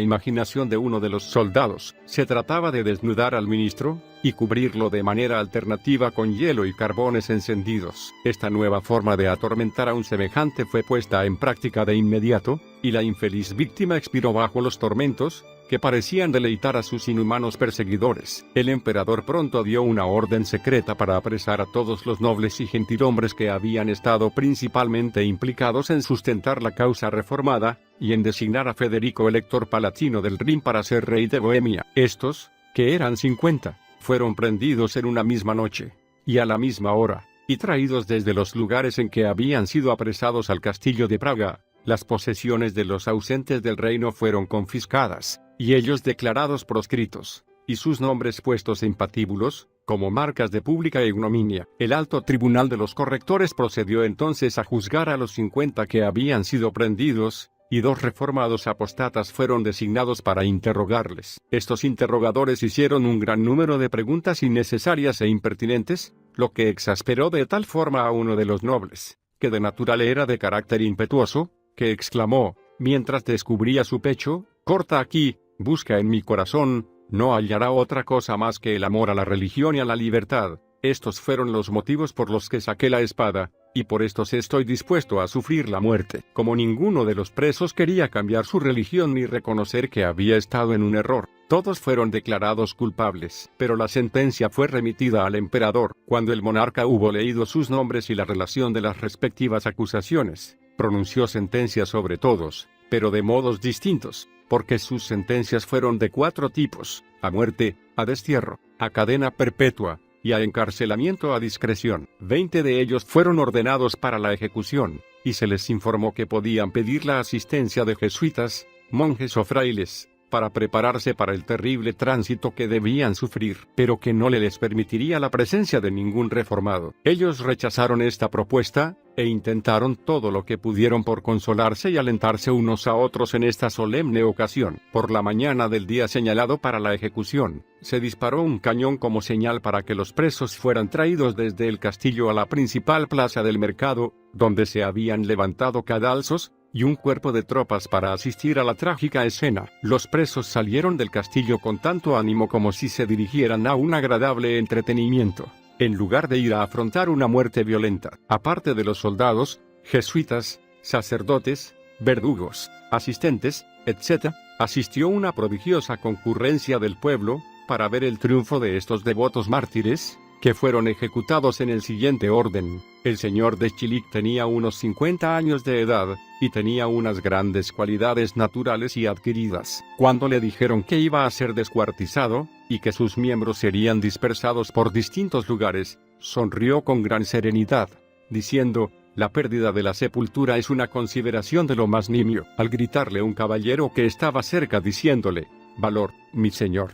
A: imaginación de uno de los soldados. Se trataba de desnudar al ministro, y cubrirlo de manera alternativa con hielo y carbones encendidos. Esta nueva forma de atormentar a un semejante fue puesta en práctica de inmediato, y la infeliz víctima expiró bajo los tormentos, que parecían deleitar a sus inhumanos perseguidores. El emperador pronto dio una orden secreta para apresar a todos los nobles y gentilhombres que habían estado principalmente implicados en sustentar la causa reformada, y en designar a Federico Elector Palatino del Rin para ser rey de Bohemia. Estos, que eran 50, fueron prendidos en una misma noche, y a la misma hora, y traídos desde los lugares en que habían sido apresados al castillo de Praga. Las posesiones de los ausentes del reino fueron confiscadas, y ellos declarados proscritos, y sus nombres puestos en patíbulos, como marcas de pública ignominia. El alto tribunal de los correctores procedió entonces a juzgar a los 50 que habían sido prendidos, y 2 reformados apostatas fueron designados para interrogarles. Estos interrogadores hicieron un gran número de preguntas innecesarias e impertinentes, lo que exasperó de tal forma a uno de los nobles, que de natural era de carácter impetuoso, que exclamó, mientras descubría su pecho: «Corta aquí, busca en mi corazón, no hallará otra cosa más que el amor a la religión y a la libertad. Estos fueron los motivos por los que saqué la espada, y por estos estoy dispuesto a sufrir la muerte». Como ninguno de los presos quería cambiar su religión ni reconocer que había estado en un error, todos fueron declarados culpables. Pero la sentencia fue remitida al emperador. Cuando el monarca hubo leído sus nombres y la relación de las respectivas acusaciones, pronunció sentencia sobre todos, pero de modos distintos, porque sus sentencias fueron de 4 tipos: a muerte, a destierro, a cadena perpetua, y a encarcelamiento a discreción. 20 de ellos fueron ordenados para la ejecución, y se les informó que podían pedir la asistencia de jesuitas, monjes o frailes, para prepararse para el terrible tránsito que debían sufrir, pero que no les permitiría la presencia de ningún reformado. Ellos rechazaron esta propuesta, e intentaron todo lo que pudieron por consolarse y alentarse unos a otros en esta solemne ocasión. Por la mañana del día señalado para la ejecución, se disparó un cañón como señal para que los presos fueran traídos desde el castillo a la principal plaza del mercado, donde se habían levantado cadalsos, y un cuerpo de tropas para asistir a la trágica escena. Los presos salieron del castillo con tanto ánimo como si se dirigieran a un agradable entretenimiento, en lugar de ir a afrontar una muerte violenta. Aparte de los soldados, jesuitas, sacerdotes, verdugos, asistentes, etc., asistió una prodigiosa concurrencia del pueblo, para ver el triunfo de estos devotos mártires, que fueron ejecutados en el siguiente orden. El señor de Chilik tenía unos 50 años de edad, y tenía unas grandes cualidades naturales y adquiridas. Cuando le dijeron que iba a ser descuartizado, y que sus miembros serían dispersados por distintos lugares, sonrió con gran serenidad, diciendo: «La pérdida de la sepultura es una consideración de lo más nimio». Al gritarle un caballero que estaba cerca diciéndole: «Valor, mi señor»,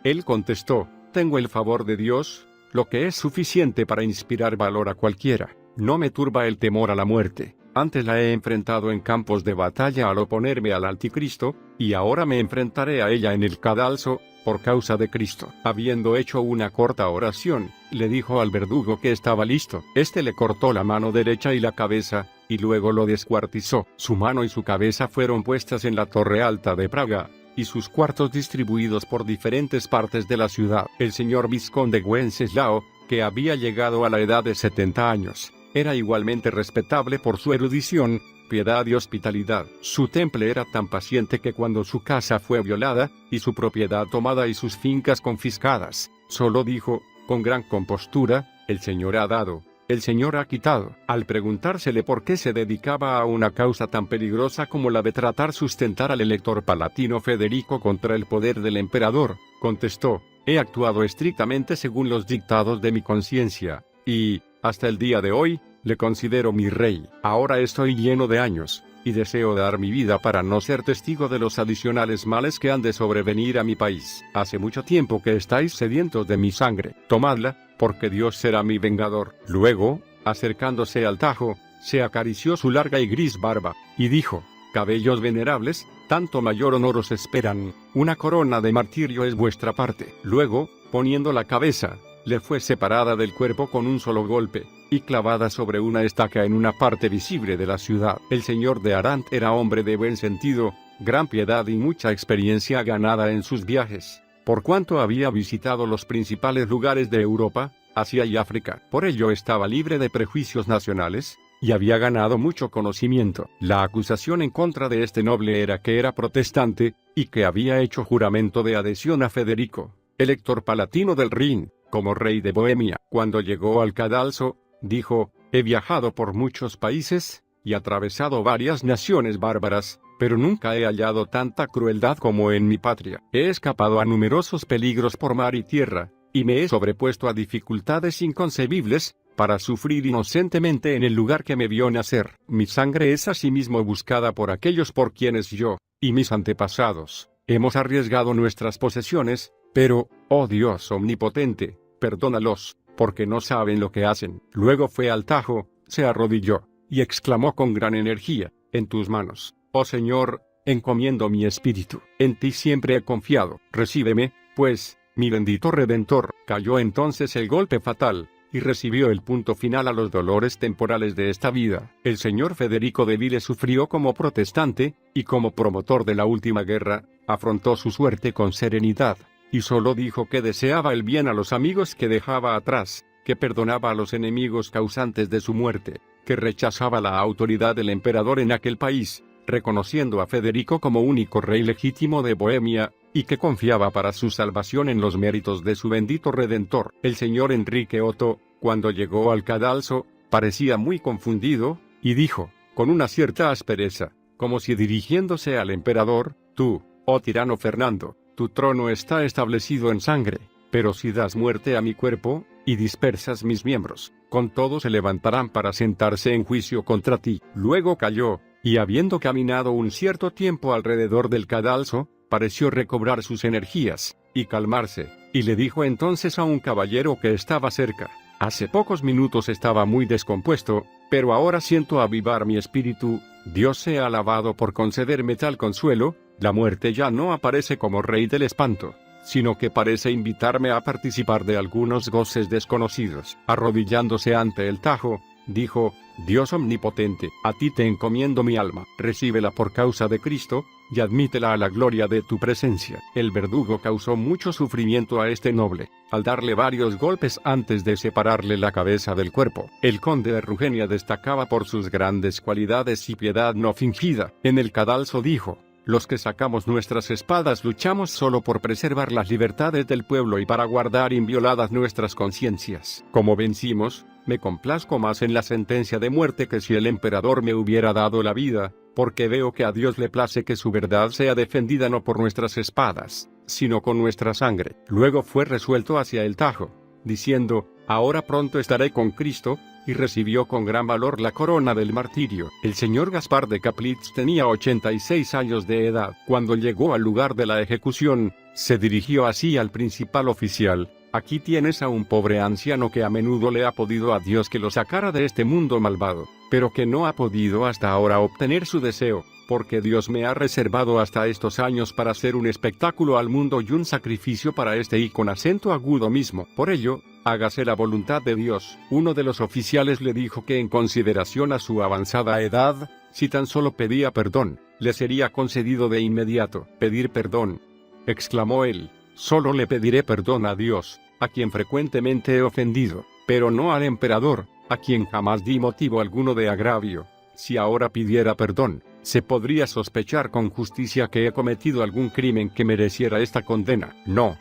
A: él contestó: «Tengo el favor de Dios, lo que es suficiente para inspirar valor a cualquiera. No me turba el temor a la muerte. Antes la he enfrentado en campos de batalla al oponerme al anticristo, y ahora me enfrentaré a ella en el cadalso, por causa de Cristo». Habiendo hecho una corta oración, le dijo al verdugo que estaba listo. Este le cortó la mano derecha y la cabeza, y luego lo descuartizó. Su mano y su cabeza fueron puestas en la torre alta de Praga, y sus cuartos distribuidos por diferentes partes de la ciudad. El señor vizconde Wenceslao, que había llegado a la edad de 70 años, era igualmente respetable por su erudición, piedad y hospitalidad. Su temple era tan paciente que cuando su casa fue violada, y su propiedad tomada y sus fincas confiscadas, solo dijo, con gran compostura: «El Señor ha dado, el señor ha quitado. Al preguntársele por qué se dedicaba a una causa tan peligrosa como la de tratar sustentar al elector palatino Federico contra el poder del emperador, contestó: he actuado estrictamente según los dictados de mi conciencia, y, hasta el día de hoy, le considero mi rey. Ahora estoy lleno de años, y deseo dar mi vida para no ser testigo de los adicionales males que han de sobrevenir a mi país. Hace mucho tiempo que estáis sedientos de mi sangre, tomadla, porque Dios será mi vengador. Luego, acercándose al Tajo, se acarició su larga y gris barba, y dijo: cabellos venerables, tanto mayor honor os esperan, una corona de martirio es vuestra parte. Luego, poniendo la cabeza, le fue separada del cuerpo con un solo golpe, y clavada sobre una estaca en una parte visible de la ciudad. El señor de Arant era hombre de buen sentido, gran piedad y mucha experiencia ganada en sus viajes, por cuanto había visitado los principales lugares de Europa, Asia y África. Por ello estaba libre de prejuicios nacionales, y había ganado mucho conocimiento. La acusación en contra de este noble era que era protestante, y que había hecho juramento de adhesión a Federico, elector palatino del Rin, como rey de Bohemia. Cuando llegó al cadalso, dijo: he viajado por muchos países, y atravesado varias naciones bárbaras, pero nunca he hallado tanta crueldad como en mi patria. He escapado a numerosos peligros por mar y tierra, y me he sobrepuesto a dificultades inconcebibles, para sufrir inocentemente en el lugar que me vio nacer. Mi sangre es asimismo buscada por aquellos por quienes yo, y mis antepasados, hemos arriesgado nuestras posesiones, pero, oh Dios omnipotente, perdónalos, porque no saben lo que hacen. Luego fue al Tajo, se arrodilló, y exclamó con gran energía: en tus manos, oh Señor, encomiendo mi espíritu. En ti siempre he confiado. Recíbeme, pues, mi bendito Redentor. Cayó entonces el golpe fatal, y recibió el punto final a los dolores temporales de esta vida. El señor Federico de Vile sufrió como protestante, y como promotor de la última guerra, afrontó su suerte con serenidad, y solo dijo que deseaba el bien a los amigos que dejaba atrás, que perdonaba a los enemigos causantes de su muerte, que rechazaba la autoridad del emperador en aquel país, reconociendo a Federico como único rey legítimo de Bohemia, y que confiaba para su salvación en los méritos de su bendito Redentor. El señor Enrique Otto, cuando llegó al cadalso, parecía muy confundido, y dijo, con una cierta aspereza, como si dirigiéndose al emperador: tú, oh tirano Fernando, tu trono está establecido en sangre, pero si das muerte a mi cuerpo, y dispersas mis miembros, con todo se levantarán para sentarse en juicio contra ti. Luego calló, y habiendo caminado un cierto tiempo alrededor del cadalso, pareció recobrar sus energías, y calmarse, y le dijo entonces a un caballero que estaba cerca: hace pocos minutos estaba muy descompuesto, pero ahora siento avivar mi espíritu. Dios sea alabado por concederme tal consuelo. La muerte ya no aparece como rey del espanto, sino que parece invitarme a participar de algunos goces desconocidos. Arrodillándose ante el Tajo, dijo: Dios omnipotente, a ti te encomiendo mi alma, recíbela por causa de Cristo, y admítela a la gloria de tu presencia. El verdugo causó mucho sufrimiento a este noble, al darle varios golpes antes de separarle la cabeza del cuerpo. El conde de Rugenia destacaba por sus grandes cualidades y piedad no fingida. En el cadalso dijo: los que sacamos nuestras espadas luchamos solo por preservar las libertades del pueblo y para guardar invioladas nuestras conciencias. Como vencimos, me complazco más en la sentencia de muerte que si el emperador me hubiera dado la vida, porque veo que a Dios le place que su verdad sea defendida no por nuestras espadas, sino con nuestra sangre. Luego fue resuelto hacia el Tajo, diciendo: ahora pronto estaré con Cristo, y recibió con gran valor la corona del martirio. El señor Gaspar de Caplitz tenía 86 años de edad. Cuando llegó al lugar de la ejecución, se dirigió así al principal oficial: aquí tienes a un pobre anciano que a menudo le ha pedido a Dios que lo sacara de este mundo malvado, pero que no ha podido hasta ahora obtener su deseo, porque Dios me ha reservado hasta estos años para hacer un espectáculo al mundo y un sacrificio para este y con acento agudo mismo. Por ello, hágase la voluntad de Dios. Uno de los oficiales le dijo que en consideración a su avanzada edad, si tan solo pedía perdón, le sería concedido de inmediato. Pedir perdón, exclamó él, solo le pediré perdón a Dios, a quien frecuentemente he ofendido, pero no al emperador, a quien jamás di motivo alguno de agravio. Si ahora pidiera perdón, se podría sospechar con justicia que he cometido algún crimen que mereciera esta condena. No,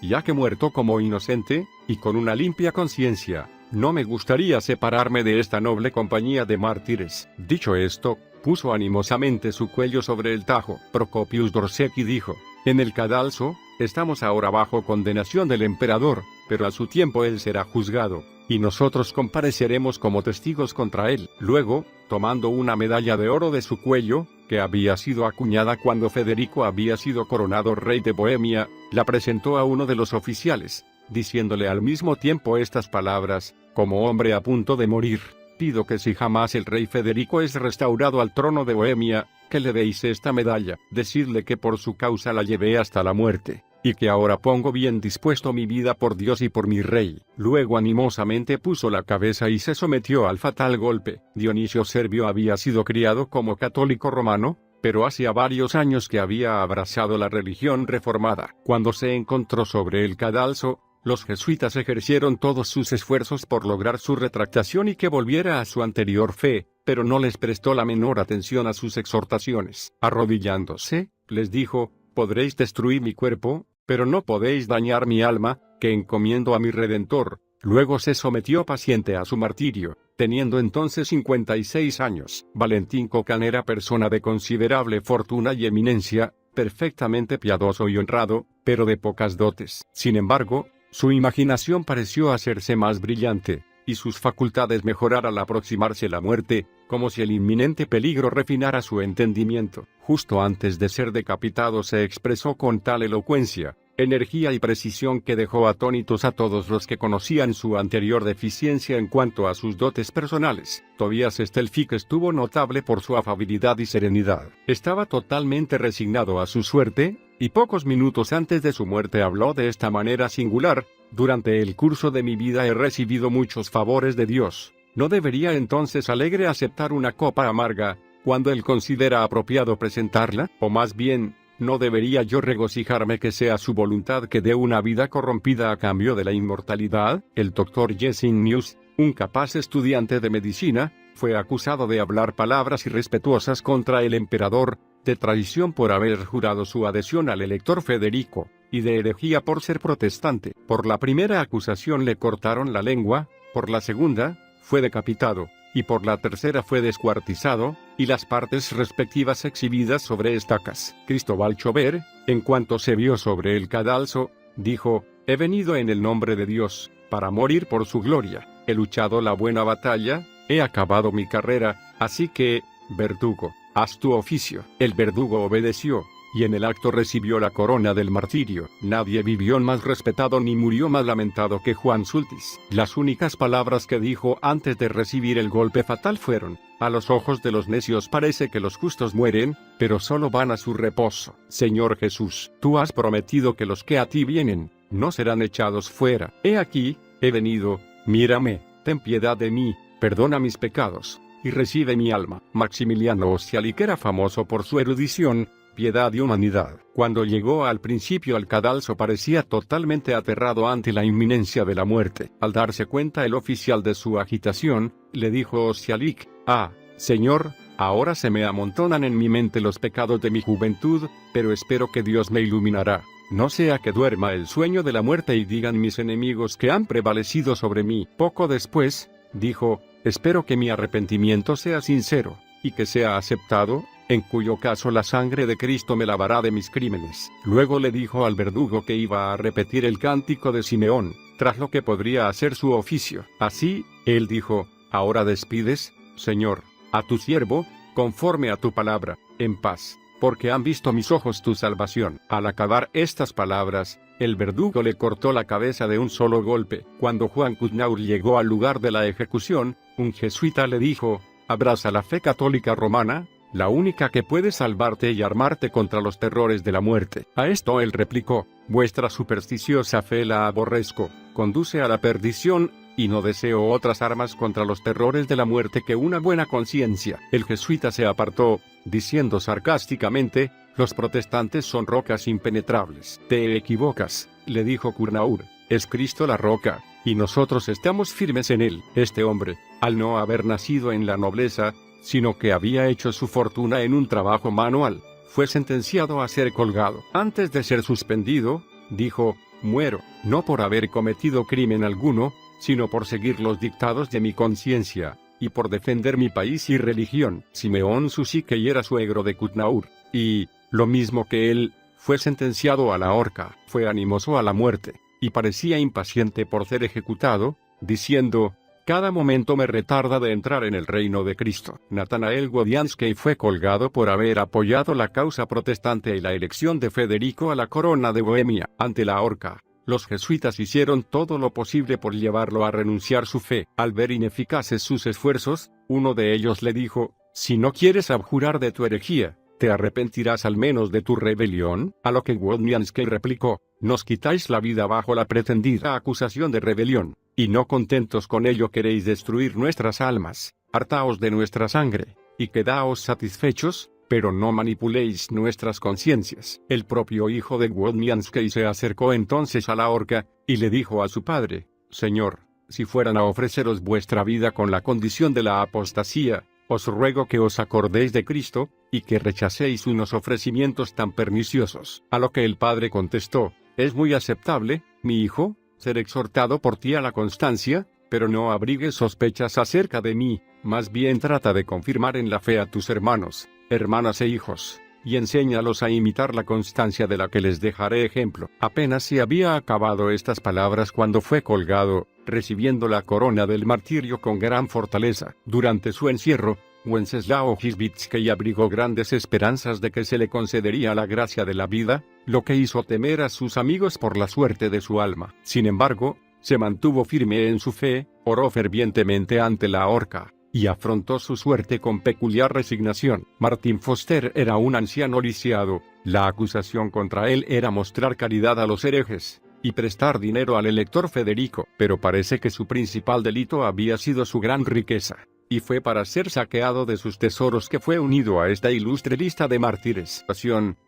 A: ya que muerto como inocente, y con una limpia conciencia, no me gustaría separarme de esta noble compañía de mártires. Dicho esto, puso animosamente su cuello sobre el tajo. Procopius Dorsecki dijo: en el cadalso, estamos ahora bajo condenación del emperador, pero a su tiempo él será juzgado, y nosotros compareceremos como testigos contra él. Luego, tomando una medalla de oro de su cuello, que había sido acuñada cuando Federico había sido coronado rey de Bohemia, la presentó a uno de los oficiales, diciéndole al mismo tiempo estas palabras: como hombre a punto de morir, pido que si jamás el rey Federico es restaurado al trono de Bohemia, que le deis esta medalla. Decidle que por su causa la llevé hasta la muerte, y que ahora pongo bien dispuesto mi vida por Dios y por mi rey. Luego animosamente puso la cabeza y se sometió al fatal golpe. Dionisio Servio había sido criado como católico romano, pero hacía varios años que había abrazado la religión reformada. Cuando se encontró sobre el cadalso, los jesuitas ejercieron todos sus esfuerzos por lograr su retractación y que volviera a su anterior fe, pero no les prestó la menor atención a sus exhortaciones. Arrodillándose, les dijo: podréis destruir mi cuerpo, pero no podéis dañar mi alma, que encomiendo a mi Redentor. Luego se sometió paciente a su martirio, teniendo entonces 56 años. Valentín Cocán era persona de considerable fortuna y eminencia, perfectamente piadoso y honrado, pero de pocas dotes. Sin embargo, su imaginación pareció hacerse más brillante, y sus facultades mejorar al aproximarse la muerte, como si el inminente peligro refinara su entendimiento. Justo antes de ser decapitado se expresó con tal elocuencia, energía y precisión que dejó atónitos a todos los que conocían su anterior deficiencia en cuanto a sus dotes personales. Tobías Stelfic estuvo notable por su afabilidad y serenidad. Estaba totalmente resignado a su suerte, y pocos minutos antes de su muerte habló de esta manera singular: durante el curso de mi vida he recibido muchos favores de Dios. ¿No debería entonces alegre aceptar una copa amarga, cuando él considera apropiado presentarla? O más bien, ¿no debería yo regocijarme que sea su voluntad que dé una vida corrompida a cambio de la inmortalidad? El doctor Gesenius, un capaz estudiante de medicina, fue acusado de hablar palabras irrespetuosas contra el emperador, de traición por haber jurado su adhesión al elector Federico, y de herejía por ser protestante. Por la primera acusación le cortaron la lengua, por la segunda, fue decapitado, y por la tercera fue descuartizado, y las partes respectivas exhibidas sobre estacas. Cristóbal Chover, en cuanto se vio sobre el cadalso, dijo: he venido en el nombre de Dios, para morir por su gloria. He luchado la buena batalla, he acabado mi carrera, así que, verdugo, haz tu oficio. El verdugo obedeció, y en el acto recibió la corona del martirio. Nadie vivió más respetado ni murió más lamentado que Juan Sultis. Las únicas palabras que dijo antes de recibir el golpe fatal fueron: a los ojos de los necios parece que los justos mueren, pero solo van a su reposo. Señor Jesús, tú has prometido que los que a ti vienen, no serán echados fuera. He aquí, he venido, mírame, ten piedad de mí, perdona mis pecados, y recibe mi alma. Maximiliano Ostialic era famoso por su erudición, piedad y humanidad. Cuando llegó al principio al cadalso parecía totalmente aterrado ante la inminencia de la muerte. Al darse cuenta el oficial de su agitación, le dijo Ostialic: ah, señor, ahora se me amontonan en mi mente los pecados de mi juventud, pero espero que Dios me iluminará. No sea que duerma el sueño de la muerte y digan mis enemigos que han prevalecido sobre mí. Poco después, dijo: espero que mi arrepentimiento sea sincero, y que sea aceptado, en cuyo caso la sangre de Cristo me lavará de mis crímenes. Luego le dijo al verdugo que iba a repetir el cántico de Simeón, tras lo que podría hacer su oficio. Así, él dijo: ahora despides, Señor, a tu siervo, conforme a tu palabra, en paz, porque han visto mis ojos tu salvación. Al acabar estas palabras, el verdugo le cortó la cabeza de un solo golpe. Cuando Juan Cuznaur llegó al lugar de la ejecución, un jesuita le dijo: abraza la fe católica romana, la única que puede salvarte y armarte contra los terrores de la muerte. A esto él replicó: vuestra supersticiosa fe la aborrezco, conduce a la perdición, y no deseo otras armas contra los terrores de la muerte que una buena conciencia. El jesuita se apartó, diciendo sarcásticamente: los protestantes son rocas impenetrables. Te equivocas, le dijo Cuznaur, es Cristo la roca, y nosotros estamos firmes en él. Este hombre, al no haber nacido en la nobleza, sino que había hecho su fortuna en un trabajo manual, fue sentenciado a ser colgado. Antes de ser suspendido, dijo: muero, no por haber cometido crimen alguno, sino por seguir los dictados de mi conciencia, y por defender mi país y religión. Simeón Susikey era suegro de Kutnaur, y, lo mismo que él, fue sentenciado a la horca. Fue animoso a la muerte, y parecía impaciente por ser ejecutado, diciendo: cada momento me retarda de entrar en el reino de Cristo. Natanael Godiansky fue colgado por haber apoyado la causa protestante y la elección de Federico a la corona de Bohemia. Ante la horca, los jesuitas hicieron todo lo posible por llevarlo a renunciar su fe. Al ver ineficaces sus esfuerzos, uno de ellos le dijo: si no quieres abjurar de tu herejía, ¿te arrepentirás al menos de tu rebelión? A lo que Wodniansky replicó: nos quitáis la vida bajo la pretendida acusación de rebelión, y no contentos con ello queréis destruir nuestras almas. Hartaos de nuestra sangre, y quedaos satisfechos, pero no manipuléis nuestras conciencias. El propio hijo de Wodniansky se acercó entonces a la horca, y le dijo a su padre: Señor, si fueran a ofreceros vuestra vida con la condición de la apostasía, os ruego que os acordéis de Cristo, y que rechacéis unos ofrecimientos tan perniciosos. A lo que el padre contestó: es muy aceptable, mi hijo, ser exhortado por ti a la constancia, pero no abrigues sospechas acerca de mí, más bien trata de confirmar en la fe a tus hermanos, hermanas e hijos, y enséñalos a imitar la constancia de la que les dejaré ejemplo. Apenas se había acabado estas palabras cuando fue colgado, recibiendo la corona del martirio con gran fortaleza. Durante su encierro, Wenceslao Wisbicki abrigó grandes esperanzas de que se le concedería la gracia de la vida, lo que hizo temer a sus amigos por la suerte de su alma. Sin embargo, se mantuvo firme en su fe, oró fervientemente ante la horca, y afrontó su suerte con peculiar resignación. Martin Foster era un anciano lisiado. La acusación contra él era mostrar caridad a los herejes y prestar dinero al elector Federico, pero parece que su principal delito había sido su gran riqueza, y fue para ser saqueado de sus tesoros que fue unido a esta ilustre lista de mártires.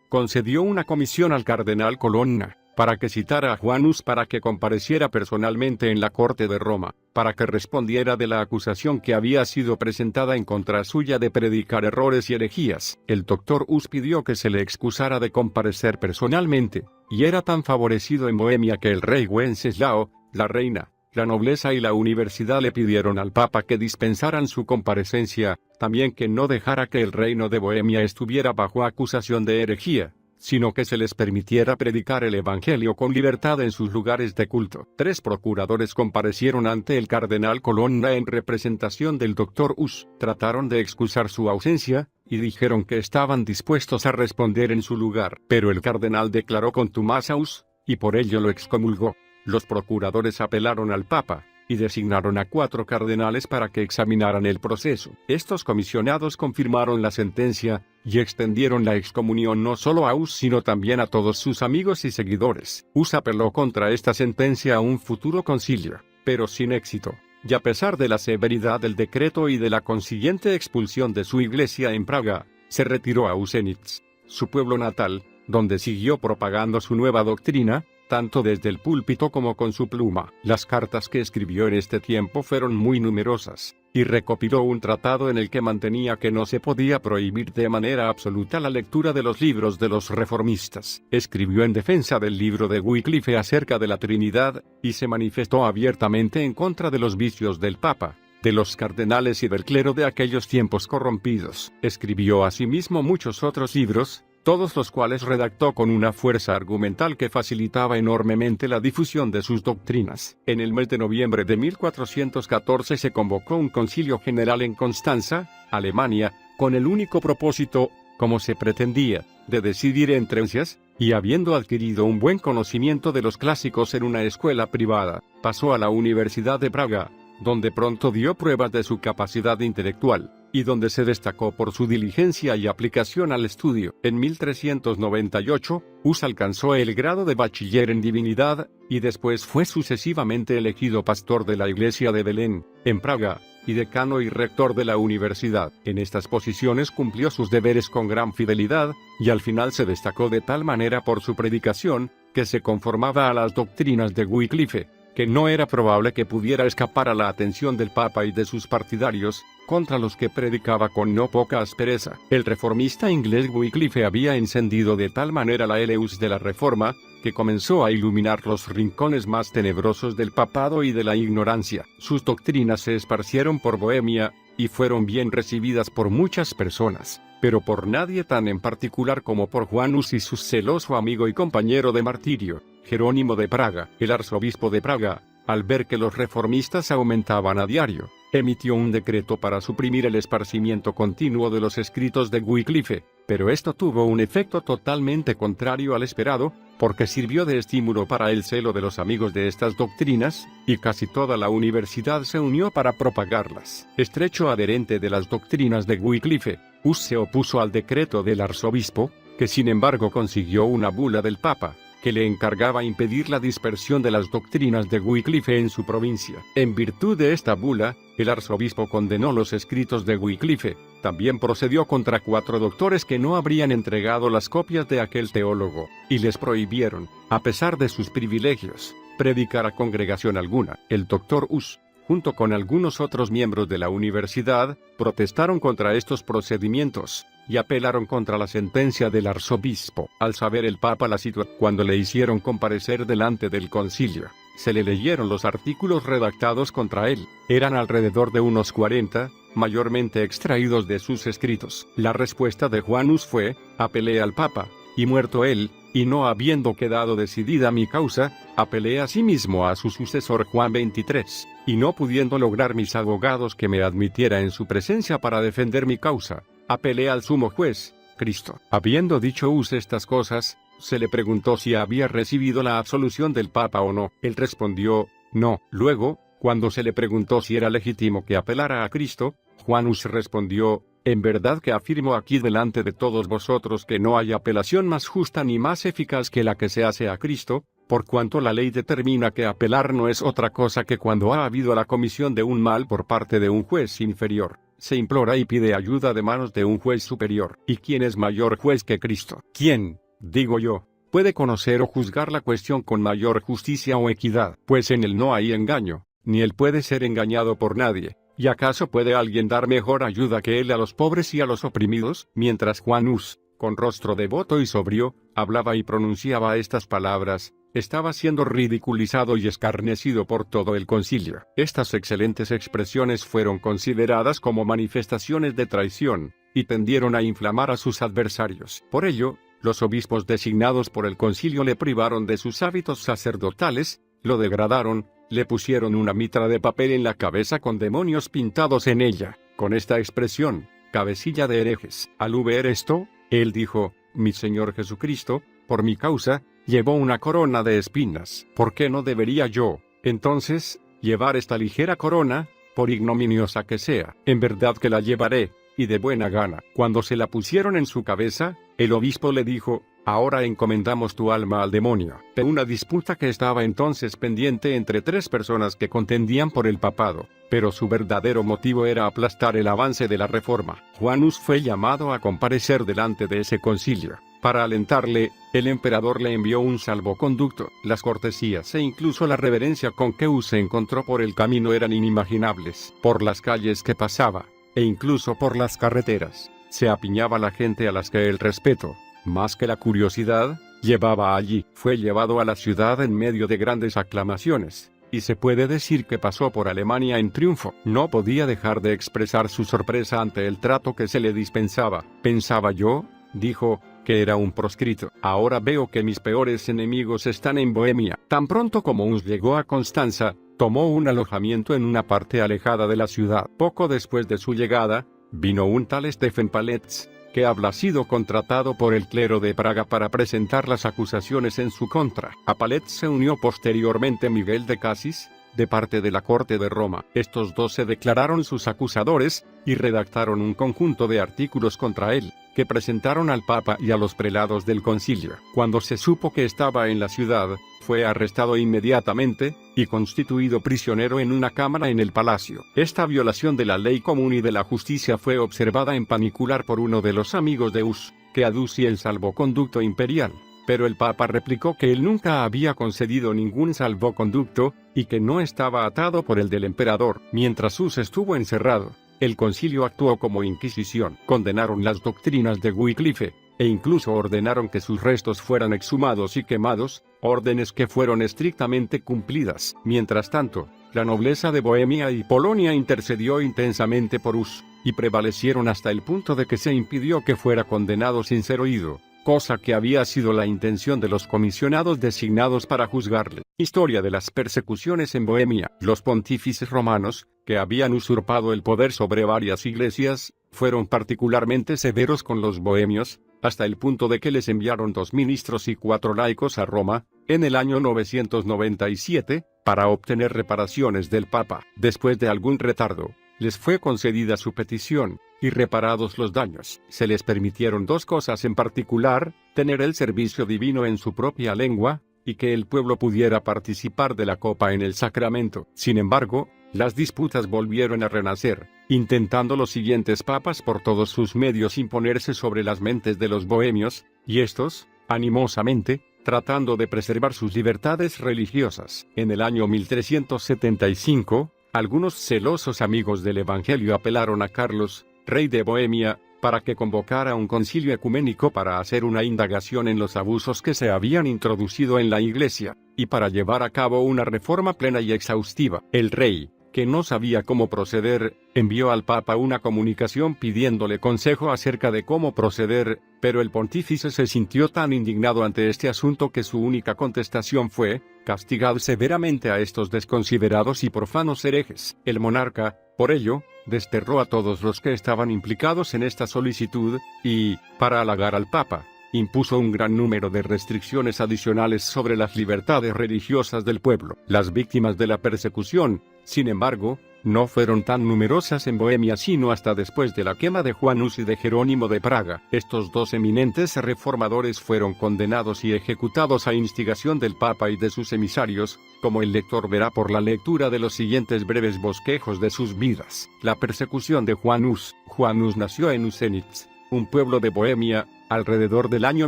A: Concedió una comisión al cardenal Colonna, para que citara a Juan Hus para que compareciera personalmente en la corte de Roma, para que respondiera de la acusación que había sido presentada en contra suya de predicar errores y herejías. El doctor Hus pidió que se le excusara de comparecer personalmente, y era tan favorecido en Bohemia que el rey Wenceslao, la reina, la nobleza y la universidad le pidieron al Papa que dispensaran su comparecencia, también que no dejara que el reino de Bohemia estuviera bajo acusación de herejía, sino que se les permitiera predicar el Evangelio con libertad en sus lugares de culto. 3 procuradores comparecieron ante el cardenal Colonna en representación del doctor Hus. Trataron de excusar su ausencia, y dijeron que estaban dispuestos a responder en su lugar. Pero el cardenal declaró contumaz a Hus, y por ello lo excomulgó. Los procuradores apelaron al Papa, y designaron a 4 cardenales para que examinaran el proceso. Estos comisionados confirmaron la sentencia, y extendieron la excomunión no solo a Hus sino también a todos sus amigos y seguidores. Hus apeló contra esta sentencia a un futuro concilio, pero sin éxito, y a pesar de la severidad del decreto y de la consiguiente expulsión de su iglesia en Praga, se retiró a Husenitz, su pueblo natal, donde siguió propagando su nueva doctrina, tanto desde el púlpito como con su pluma. Las cartas que escribió en este tiempo fueron muy numerosas, y recopiló un tratado en el que mantenía que no se podía prohibir de manera absoluta la lectura de los libros de los reformistas. Escribió en defensa del libro de Wycliffe acerca de la Trinidad, y se manifestó abiertamente en contra de los vicios del Papa, de los cardenales y del clero de aquellos tiempos corrompidos. Escribió asimismo muchos otros libros, todos los cuales redactó con una fuerza argumental que facilitaba enormemente la difusión de sus doctrinas. En el mes de noviembre de 1414 se convocó un concilio general en Constanza, Alemania, con el único propósito, como se pretendía, de decidir entre herencias, y habiendo adquirido un buen conocimiento de los clásicos en una escuela privada, pasó a la Universidad de Praga, donde pronto dio pruebas de su capacidad intelectual, y donde se destacó por su diligencia y aplicación al estudio. En 1398, Hus alcanzó el grado de bachiller en divinidad, y después fue sucesivamente elegido pastor de la iglesia de Belén, en Praga, y decano y rector de la universidad. En estas posiciones cumplió sus deberes con gran fidelidad, y al final se destacó de tal manera por su predicación, que se conformaba a las doctrinas de Wycliffe, que no era probable que pudiera escapar a la atención del Papa y de sus partidarios, contra los que predicaba con no poca aspereza. El reformista inglés Wycliffe había encendido de tal manera la luz de la Reforma, que comenzó a iluminar los rincones más tenebrosos del papado y de la ignorancia. Sus doctrinas se esparcieron por Bohemia, y fueron bien recibidas por muchas personas, pero por nadie tan en particular como por Juan Hus y su celoso amigo y compañero de martirio, Jerónimo de Praga. El arzobispo de Praga, al ver que los reformistas aumentaban a diario, emitió un decreto para suprimir el esparcimiento continuo de los escritos de Wycliffe, pero esto tuvo un efecto totalmente contrario al esperado, porque sirvió de estímulo para el celo de los amigos de estas doctrinas, y casi toda la universidad se unió para propagarlas. Estrecho adherente de las doctrinas de Wycliffe, Hus se opuso al decreto del arzobispo, que sin embargo consiguió una bula del Papa, que le encargaba impedir la dispersión de las doctrinas de Wycliffe en su provincia. En virtud de esta bula, el arzobispo condenó los escritos de Wycliffe. También procedió contra 4 doctores que no habrían entregado las copias de aquel teólogo, y les prohibieron, a pesar de sus privilegios, predicar a congregación alguna. El doctor Hus, junto con algunos otros miembros de la universidad, protestaron contra estos procedimientos, y apelaron contra la sentencia del arzobispo. Al saber el Papa la situación, cuando le hicieron comparecer delante del concilio, se le leyeron los artículos redactados contra él. Eran alrededor de unos 40, mayormente extraídos de sus escritos. La respuesta de Juan Hus fue: apelé al Papa, y muerto él, y no habiendo quedado decidida mi causa, apelé asimismo a su sucesor Juan XXIII, y no pudiendo lograr mis abogados que me admitiera en su presencia para defender mi causa, apelé al sumo juez, Cristo. Habiendo dicho Hus estas cosas, se le preguntó si había recibido la absolución del Papa o no. Él respondió, no. Luego, cuando se le preguntó si era legítimo que apelara a Cristo, Juan Hus respondió, en verdad que afirmo aquí delante de todos vosotros que no hay apelación más justa ni más eficaz que la que se hace a Cristo, por cuanto la ley determina que apelar no es otra cosa que cuando ha habido la comisión de un mal por parte de un juez inferior, se implora y pide ayuda de manos de un juez superior. ¿Y quién es mayor juez que Cristo? ¿Quién, digo yo, puede conocer o juzgar la cuestión con mayor justicia o equidad? Pues en él no hay engaño, ni él puede ser engañado por nadie. ¿Y acaso puede alguien dar mejor ayuda que él a los pobres y a los oprimidos? Mientras Juan Hus, con rostro devoto y sobrio, hablaba y pronunciaba estas palabras, estaba siendo ridiculizado y escarnecido por todo el concilio. Estas excelentes expresiones fueron consideradas como manifestaciones de traición, y tendieron a inflamar a sus adversarios. Por ello, los obispos designados por el concilio le privaron de sus hábitos sacerdotales, lo degradaron, le pusieron una mitra de papel en la cabeza con demonios pintados en ella, con esta expresión, cabecilla de herejes. Al ver esto, él dijo, mi Señor Jesucristo, por mi causa, llevó una corona de espinas. ¿Por qué no debería yo, entonces, llevar esta ligera corona, por ignominiosa que sea? En verdad que la llevaré, y de buena gana. Cuando se la pusieron en su cabeza, el obispo le dijo, ahora encomendamos tu alma al demonio. De una disputa que estaba entonces pendiente entre 3 personas que contendían por el papado, pero su verdadero motivo era aplastar el avance de la reforma. Juan Hus fue llamado a comparecer delante de ese concilio. Para alentarle, el emperador le envió un salvoconducto. Las cortesías e incluso la reverencia con que Hus se encontró por el camino eran inimaginables. Por las calles que pasaba, e incluso por las carreteras, se apiñaba la gente a las que el respeto, más que la curiosidad, llevaba allí. Fue llevado a la ciudad en medio de grandes aclamaciones, y se puede decir que pasó por Alemania en triunfo. No podía dejar de expresar su sorpresa ante el trato que se le dispensaba. Pensaba yo, dijo, que era un proscrito. Ahora veo que mis peores enemigos están en Bohemia. Tan pronto como Hus llegó a Constanza, tomó un alojamiento en una parte alejada de la ciudad. Poco después de su llegada, vino un tal Stephen Paletz, que había sido contratado por el clero de Praga para presentar las acusaciones en su contra. A Paletz se unió posteriormente Miguel de Casis, de parte de la corte de Roma. Estos 2 se declararon sus acusadores, y redactaron un conjunto de artículos contra él, que presentaron al Papa y a los prelados del concilio. Cuando se supo que estaba en la ciudad, fue arrestado inmediatamente, y constituido prisionero en una cámara en el palacio. Esta violación de la ley común y de la justicia fue observada en particular por uno de los amigos de Hus, que aducía el salvoconducto imperial. Pero el Papa replicó que él nunca había concedido ningún salvoconducto, y que no estaba atado por el del emperador. Mientras Hus estuvo encerrado, El concilio actuó como inquisición, condenaron las doctrinas de Wycliffe, e incluso ordenaron que sus restos fueran exhumados y quemados, órdenes que fueron estrictamente cumplidas. Mientras tanto, la nobleza de Bohemia y Polonia intercedió intensamente por Hus, y prevalecieron hasta el punto de que se impidió que fuera condenado sin ser oído, cosa que había sido la intención de los comisionados designados para juzgarle. Historia de las persecuciones en Bohemia. Los pontífices romanos, que habían usurpado el poder sobre varias iglesias, fueron particularmente severos con los bohemios, hasta el punto de que les enviaron 2 ministros y 4 laicos a Roma, en el año 997, para obtener reparaciones del Papa. Después de algún retardo, les fue concedida su petición, y reparados los daños, se les permitieron 2 cosas en particular: tener el servicio divino en su propia lengua, y que el pueblo pudiera participar de la copa en el sacramento. Sin embargo, las disputas volvieron a renacer, intentando los siguientes papas por todos sus medios imponerse sobre las mentes de los bohemios, y estos, animosamente, tratando de preservar sus libertades religiosas. En el año 1375, algunos celosos amigos del Evangelio apelaron a Carlos, rey de Bohemia, para que convocara un concilio ecuménico para hacer una indagación en los abusos que se habían introducido en la Iglesia, y para llevar a cabo una reforma plena y exhaustiva. El rey, que no sabía cómo proceder, envió al Papa una comunicación pidiéndole consejo acerca de cómo proceder, pero el pontífice se sintió tan indignado ante este asunto que su única contestación fue: castigad severamente a estos desconsiderados y profanos herejes. El monarca, por ello, desterró a todos los que estaban implicados en esta solicitud, y, para halagar al Papa, impuso un gran número de restricciones adicionales sobre las libertades religiosas del pueblo. Las víctimas de la persecución, sin embargo, no fueron tan numerosas en Bohemia sino hasta después de la quema de Juan Hus y de Jerónimo de Praga. Estos 2 eminentes reformadores fueron condenados y ejecutados a instigación del Papa y de sus emisarios, como el lector verá por la lectura de los siguientes breves bosquejos de sus vidas. La persecución de Juan Hus. Juan Hus nació en Husenitz, un pueblo de Bohemia, alrededor del año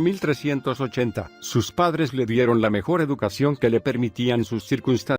A: 1380. Sus padres le dieron la mejor educación que le permitían sus circunstancias.